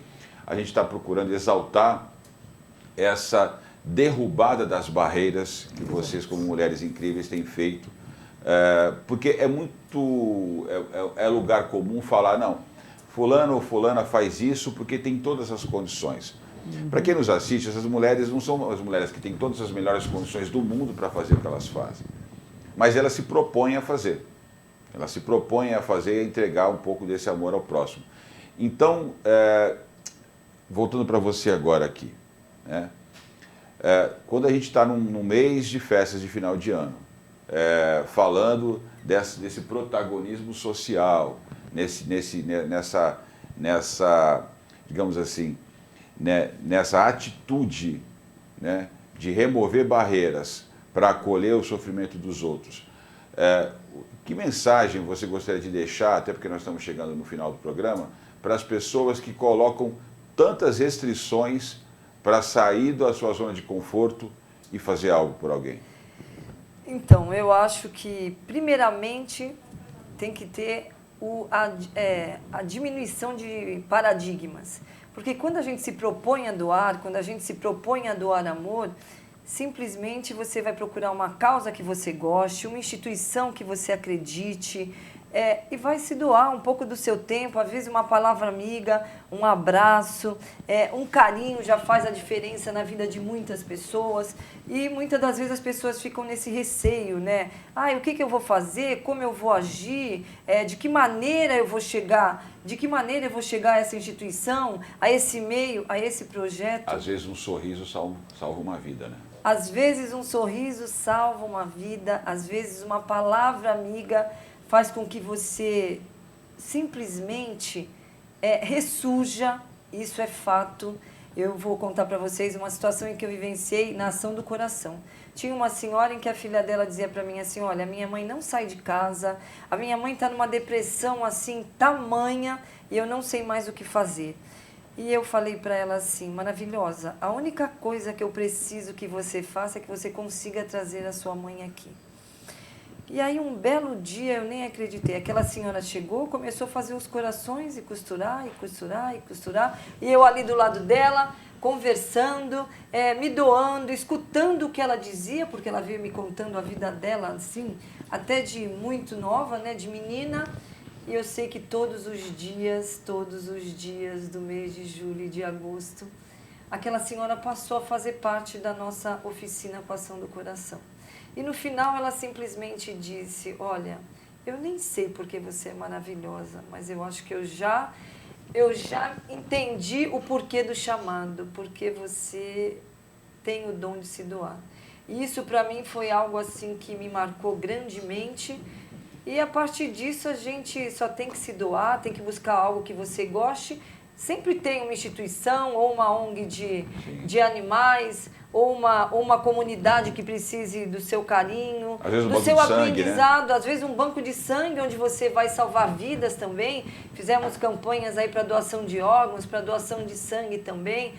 a gente está procurando exaltar essa derrubada das barreiras que vocês, como mulheres incríveis, têm feito. Porque é muito lugar comum falar, não, fulano ou fulana faz isso porque tem todas as condições. Para quem nos assiste, essas mulheres não são as mulheres que têm todas as melhores condições do mundo para fazer o que elas fazem, mas elas se propõem a fazer. Elas se propõem a fazer e a entregar um pouco desse amor ao próximo. Então, voltando para você agora aqui, né? Quando a gente está num mês de festas de final de ano, falando desse protagonismo social, nessa, digamos assim, né, nessa atitude, né, de remover barreiras para acolher o sofrimento dos outros. Que mensagem você gostaria de deixar, até porque nós estamos chegando no final do programa, para as pessoas que colocam tantas restrições para sair da sua zona de conforto e fazer algo por alguém? Então, eu acho que, primeiramente, tem que ter a diminuição de paradigmas. Porque quando a gente se propõe a doar, quando a gente se propõe a doar amor, simplesmente você vai procurar uma causa que você goste, uma instituição que você acredite, e vai se doar um pouco do seu tempo, às vezes uma palavra amiga, um abraço, um carinho já faz a diferença na vida de muitas pessoas. E muitas das vezes as pessoas ficam nesse receio, né? O que eu vou fazer? Como eu vou agir? De que maneira eu vou chegar? De que maneira eu vou chegar a essa instituição, a esse meio, a esse projeto? Às vezes um sorriso salva uma vida, né? Às vezes um sorriso salva uma vida, às vezes uma palavra amiga faz com que você simplesmente ressurja, isso é fato. Eu vou contar para vocês uma situação em que eu vivenciei na Ação do Coração. Tinha uma senhora em que a filha dela dizia para mim assim, olha, a minha mãe não sai de casa, a minha mãe está numa depressão assim, tamanha, e eu não sei mais o que fazer. E eu falei para ela assim, maravilhosa, a única coisa que eu preciso que você faça é que você consiga trazer a sua mãe aqui. E aí um belo dia, eu nem acreditei, aquela senhora chegou, começou a fazer os corações e costurar, e costurar, e costurar, e eu ali do lado dela, conversando, me doando, escutando o que ela dizia, porque ela veio me contando a vida dela, assim, até de muito nova, né, de menina, e eu sei que todos os dias do mês de julho e de agosto, aquela senhora passou a fazer parte da nossa oficina com a Ação do Coração. E no final ela simplesmente disse, olha, eu nem sei porque você é maravilhosa, mas eu acho que eu já entendi o porquê do chamado, porque você tem o dom de se doar. E isso para mim foi algo assim que me marcou grandemente. E a partir disso a gente só tem que se doar, tem que buscar algo que você goste. Sempre tem uma instituição ou uma ONG de animais, ou uma comunidade que precise do seu carinho, do seu aprendizado, né? Às vezes um banco de sangue onde você vai salvar vidas também. Fizemos campanhas aí para doação de órgãos, para doação de sangue também.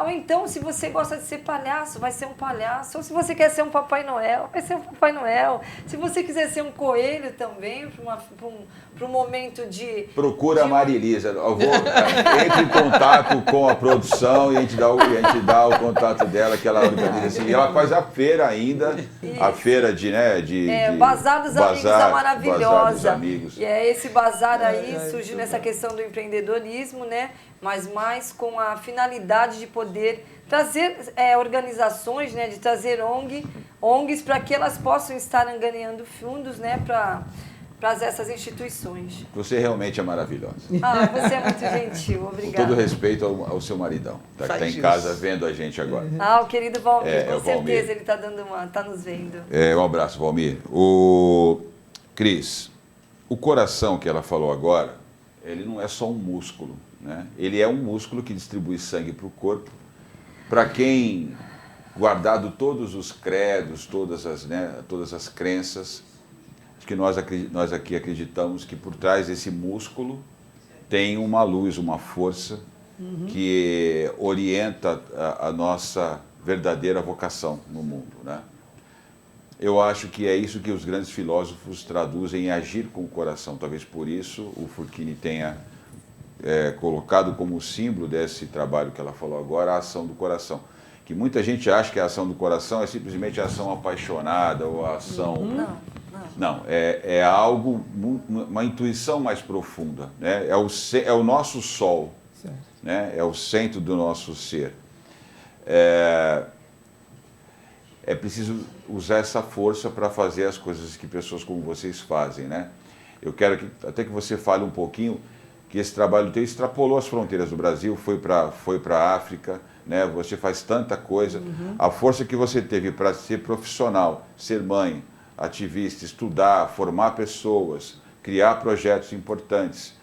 Ou então, se você gosta de ser palhaço, vai ser um palhaço. Ou se você quer ser um Papai Noel, vai ser um Papai Noel. Se você quiser ser um coelho também, para um momento de... Procura a Marilisa. Entre em contato com a produção e a gente dá o contato dela, que ela organiza assim. E ela faz a feira ainda, isso. A feira de Bazar dos Amigos da Maravilhosa. Bazar dos Amigos. E esse bazar aí surgiu nessa questão do empreendedorismo, né? Mas mais com a finalidade de poder trazer organizações, né, de trazer ONGs para que elas possam estar angariando fundos, né, para essas instituições. Você realmente é maravilhosa. Ah, você é muito gentil, obrigada. Com todo respeito ao seu maridão, tá, que está em casa vendo a gente agora. Ah, o querido Valmir, com o Valmir. certeza ele está nos vendo. Um abraço, Valmir. Cris, o coração que ela falou agora, ele não é só um músculo, né? Ele é um músculo que distribui sangue para o corpo. Para quem, guardado todos os credos, todas as crenças, que nós aqui acreditamos que por trás desse músculo tem uma luz, uma força que orienta a nossa verdadeira vocação no mundo, né? Eu acho que é isso que os grandes filósofos traduzem em agir com o coração. Talvez por isso o Furquini tenha colocado como símbolo desse trabalho que ela falou agora, a ação do coração. Que muita gente acha que a ação do coração é simplesmente a ação apaixonada ou a ação... Não, é algo, uma intuição mais profunda, né? É o nosso sol, né? É o centro do nosso ser. É preciso usar essa força para fazer as coisas que pessoas como vocês fazem, né? Eu quero até que você fale um pouquinho que esse trabalho teu extrapolou as fronteiras do Brasil, foi para a África, né? Você faz tanta coisa. A força que você teve para ser profissional, ser mãe, ativista, estudar, formar pessoas, criar projetos importantes.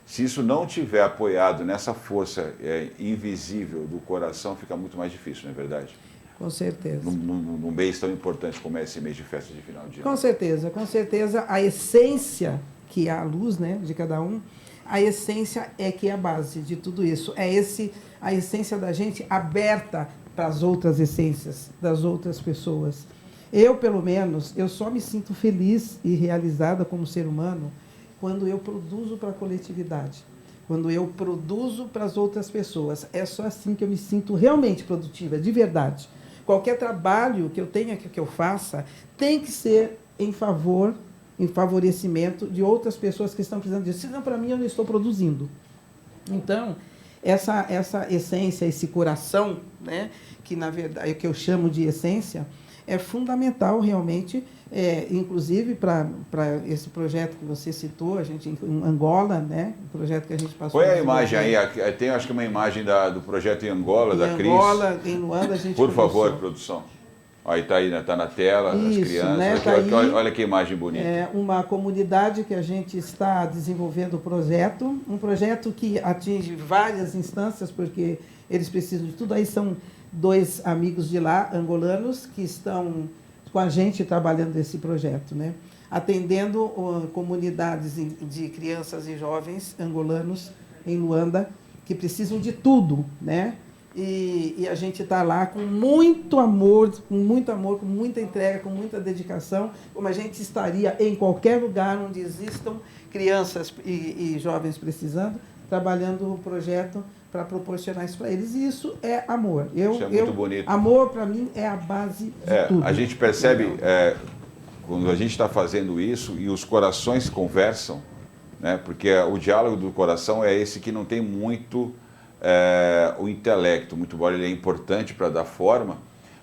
Se isso não tiver apoiado nessa força invisível do coração, fica muito mais difícil, não é verdade? Com certeza. Num mês tão importante como é esse mês de festa de final de ano. Com certeza. A essência, que é a luz, né, de cada um, a essência é que é a base de tudo isso. A essência da gente aberta para as outras essências das outras pessoas. Eu, pelo menos, eu só me sinto feliz e realizada como ser humano quando eu produzo para a coletividade, quando eu produzo para as outras pessoas. É só assim que eu me sinto realmente produtiva, de verdade. Qualquer trabalho que eu tenha, que eu faça, tem que ser em favorecimento de outras pessoas que estão precisando disso. Senão, para mim, eu não estou produzindo. Então, essa essência, esse coração, né, que, na verdade, é o que eu chamo de essência, é fundamental, realmente, inclusive para esse projeto que você citou, a gente em Angola, né, o projeto que a gente passou... Põe a imagem aí, tem acho que uma imagem do projeto em Angola, da Cris. Em Angola, em Luanda, a gente... Por favor, produção. Aí está aí, tá na tela, isso, as crianças. Né, aqui, tá aí, olha que imagem bonita. É uma comunidade que a gente está desenvolvendo um projeto que atinge várias instâncias, porque eles precisam de tudo. Aí são 2 amigos de lá, angolanos, que estão com a gente trabalhando nesse projeto, né? Atendendo comunidades de crianças e jovens angolanos em Luanda, que precisam de tudo, né? E a gente está lá com muito amor, com muita entrega, com muita dedicação, como a gente estaria em qualquer lugar onde existam crianças e jovens precisando, trabalhando o projeto para proporcionar isso para eles. E isso é amor. Isso é muito bonito. Amor, para mim, é a base de tudo. A gente percebe, quando a gente está fazendo isso, e os corações conversam, né? Porque o diálogo do coração é esse que não tem muito... o intelecto, muito embora ele é importante para dar forma,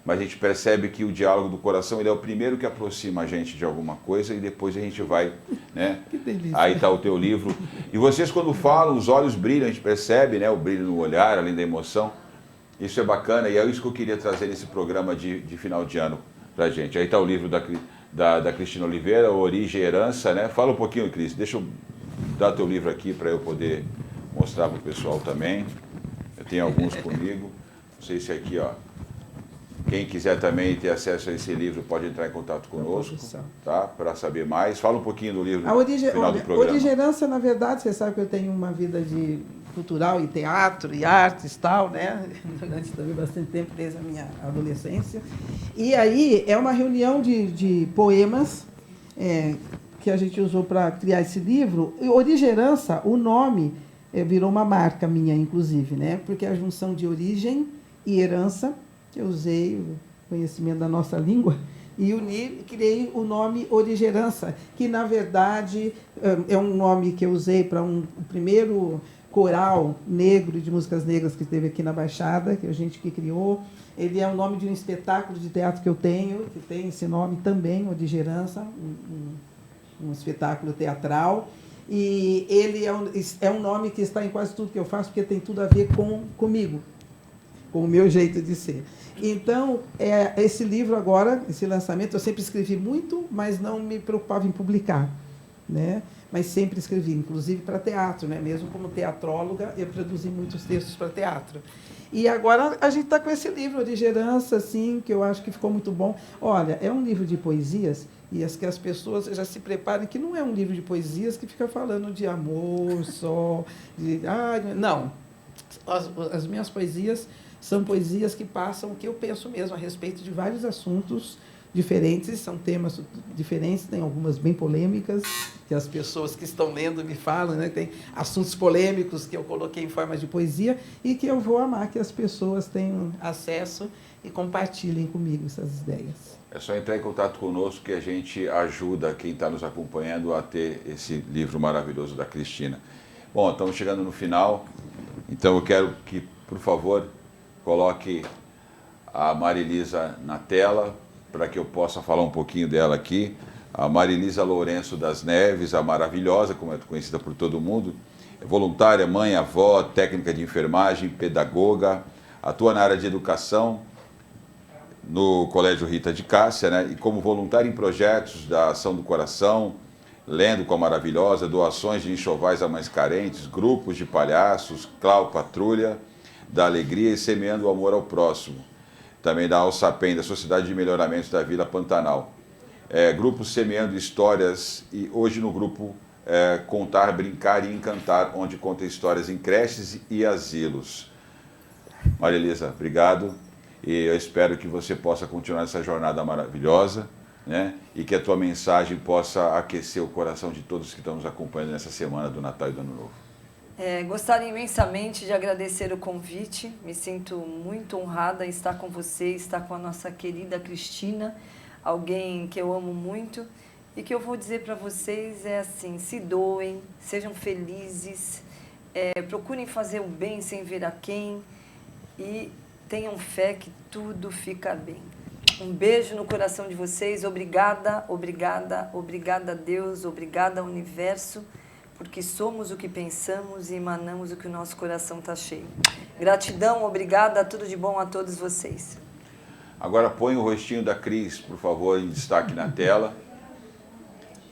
mas a gente percebe que o diálogo do coração ele é o primeiro que aproxima a gente de alguma coisa e depois a gente vai, né? Que delícia. Aí está o teu livro. E vocês quando falam, os olhos brilham, a gente percebe, né? O brilho no olhar, além da emoção. Isso é bacana e é isso que eu queria trazer nesse programa de final de ano para a gente. Aí está o livro da Cristina Oliveira, Origem e Herança, né? Fala um pouquinho, Cris, deixa eu dar teu livro aqui para eu poder mostrar para o pessoal também. Eu tenho alguns comigo. Não sei se aqui, ó. Quem quiser também ter acesso a esse livro pode entrar em contato conosco, tá? Para saber mais. Fala um pouquinho do livro no final do programa. Origem e Herança, na verdade, você sabe que eu tenho uma vida cultural e teatro e artes e tal, né? Durante também bastante tempo, desde a minha adolescência. E aí é uma reunião de poemas que a gente usou para criar esse livro. E Origem e Herança, o nome... virou uma marca minha, inclusive, né? Porque a junção de origem e herança, que eu usei o conhecimento da nossa língua, e criei o nome Origem e Herança, que, na verdade, é um nome que eu usei para o primeiro coral negro de músicas negras que teve aqui na Baixada, que é a gente que criou. Ele é o nome de um espetáculo de teatro que eu tenho, que tem esse nome também, O de Gerança, um espetáculo teatral. E ele é um nome que está em quase tudo que eu faço, porque tem tudo a ver comigo, com o meu jeito de ser. Então, esse livro agora, esse lançamento, eu sempre escrevi muito, mas não me preocupava em publicar, né? Mas sempre escrevi, inclusive para teatro, né? Mesmo como teatróloga, eu produzi muitos textos para teatro. E agora a gente está com esse livro de Gerança, assim, que eu acho que ficou muito bom. Olha, é um livro de poesias, e que as pessoas já se preparem, que não é um livro de poesias que fica falando de amor só, não. As minhas poesias são poesias que passam o que eu penso mesmo a respeito de vários assuntos diferentes, são temas diferentes, tem algumas bem polêmicas, que as pessoas que estão lendo me falam, né? Tem assuntos polêmicos que eu coloquei em forma de poesia e que eu vou amar que as pessoas tenham acesso e compartilhem comigo essas ideias. É só entrar em contato conosco que a gente ajuda quem está nos acompanhando a ter esse livro maravilhoso da Cristina. Bom, estamos chegando no final, então eu quero que, por favor, coloque a Marilisa na tela, para que eu possa falar um pouquinho dela aqui. A Marilisa Lourenço das Neves, a maravilhosa, como é conhecida por todo mundo, é voluntária, mãe, avó, técnica de enfermagem, pedagoga, atua na área de educação no Colégio Rita de Cássia, né? E como voluntária em projetos da Ação do Coração, lendo com a maravilhosa, doações de enxovais a mães carentes, grupos de palhaços, Clau Patrulha da Alegria e Semeando o Amor ao Próximo. Também da Alçapem, da Sociedade de Melhoramento da Vila Pantanal. Grupo Semeando Histórias, e hoje no grupo Contar, Brincar e Encantar, onde conta histórias em creches e asilos. Marilisa, obrigado, e eu espero que você possa continuar essa jornada maravilhosa, né? E que a tua mensagem possa aquecer o coração de todos que estão nos acompanhando nessa semana do Natal e do Ano Novo. Gostaria imensamente de agradecer o convite, me sinto muito honrada em estar com você, estar com a nossa querida Cristina, alguém que eu amo muito, e que eu vou dizer para vocês é assim: se doem, sejam felizes, procurem fazer o bem sem ver a quem e tenham fé que tudo fica bem. Um beijo no coração de vocês, obrigada, obrigada, obrigada a Deus, obrigada ao universo, porque somos o que pensamos e emanamos o que o nosso coração está cheio. Gratidão, obrigada, tudo de bom a todos vocês. Agora põe o rostinho da Cris, por favor, em destaque na tela.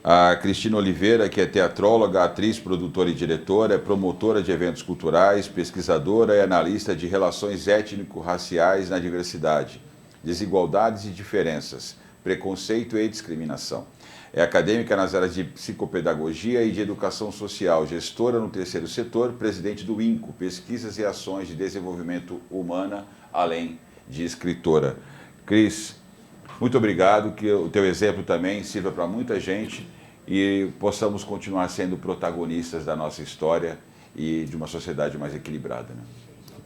A Cristina Oliveira, que é teatróloga, atriz, produtora e diretora, é promotora de eventos culturais, pesquisadora e analista de relações étnico-raciais na diversidade, desigualdades e diferenças, preconceito e discriminação. É acadêmica nas áreas de psicopedagogia e de educação social, gestora no terceiro setor, presidente do INCO, Pesquisas e Ações de Desenvolvimento Humana, além de escritora. Cris, muito obrigado, que o teu exemplo também sirva para muita gente e possamos continuar sendo protagonistas da nossa história e de uma sociedade mais equilibrada, né?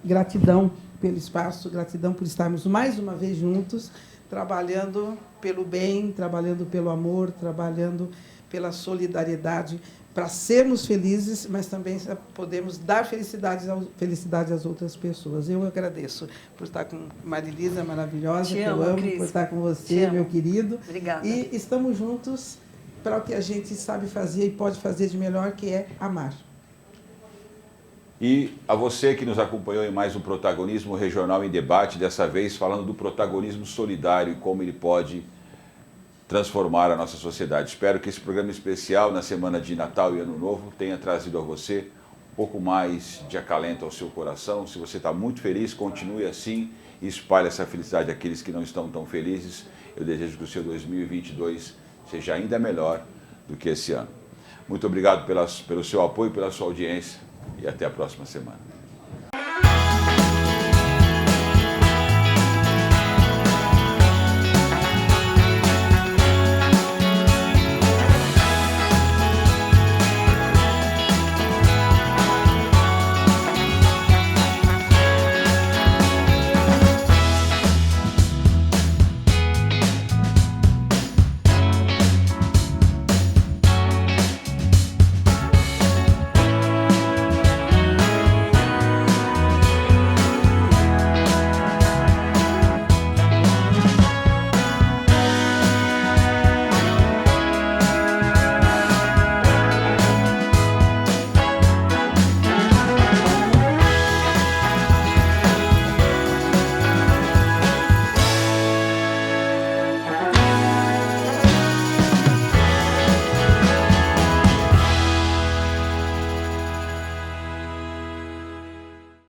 Gratidão pelo espaço, gratidão por estarmos mais uma vez juntos, trabalhando pelo bem, trabalhando pelo amor, trabalhando pela solidariedade, para sermos felizes, mas também podemos dar felicidade às outras pessoas. Eu agradeço por estar com Marilisa maravilhosa, que eu amo, Cris, por estar com você, meu querido. Obrigada. E estamos juntos para o que a gente sabe fazer e pode fazer de melhor, que é amar. E a você que nos acompanhou em mais um Protagonismo Regional em Debate, dessa vez falando do protagonismo solidário e como ele pode transformar a nossa sociedade. Espero que esse programa especial na semana de Natal e Ano Novo tenha trazido a você um pouco mais de acalento ao seu coração. Se você está muito feliz, continue assim e espalhe essa felicidade àqueles que não estão tão felizes. Eu desejo que o seu 2022 seja ainda melhor do que esse ano. Muito obrigado pelo seu apoio, pela sua audiência e até a próxima semana.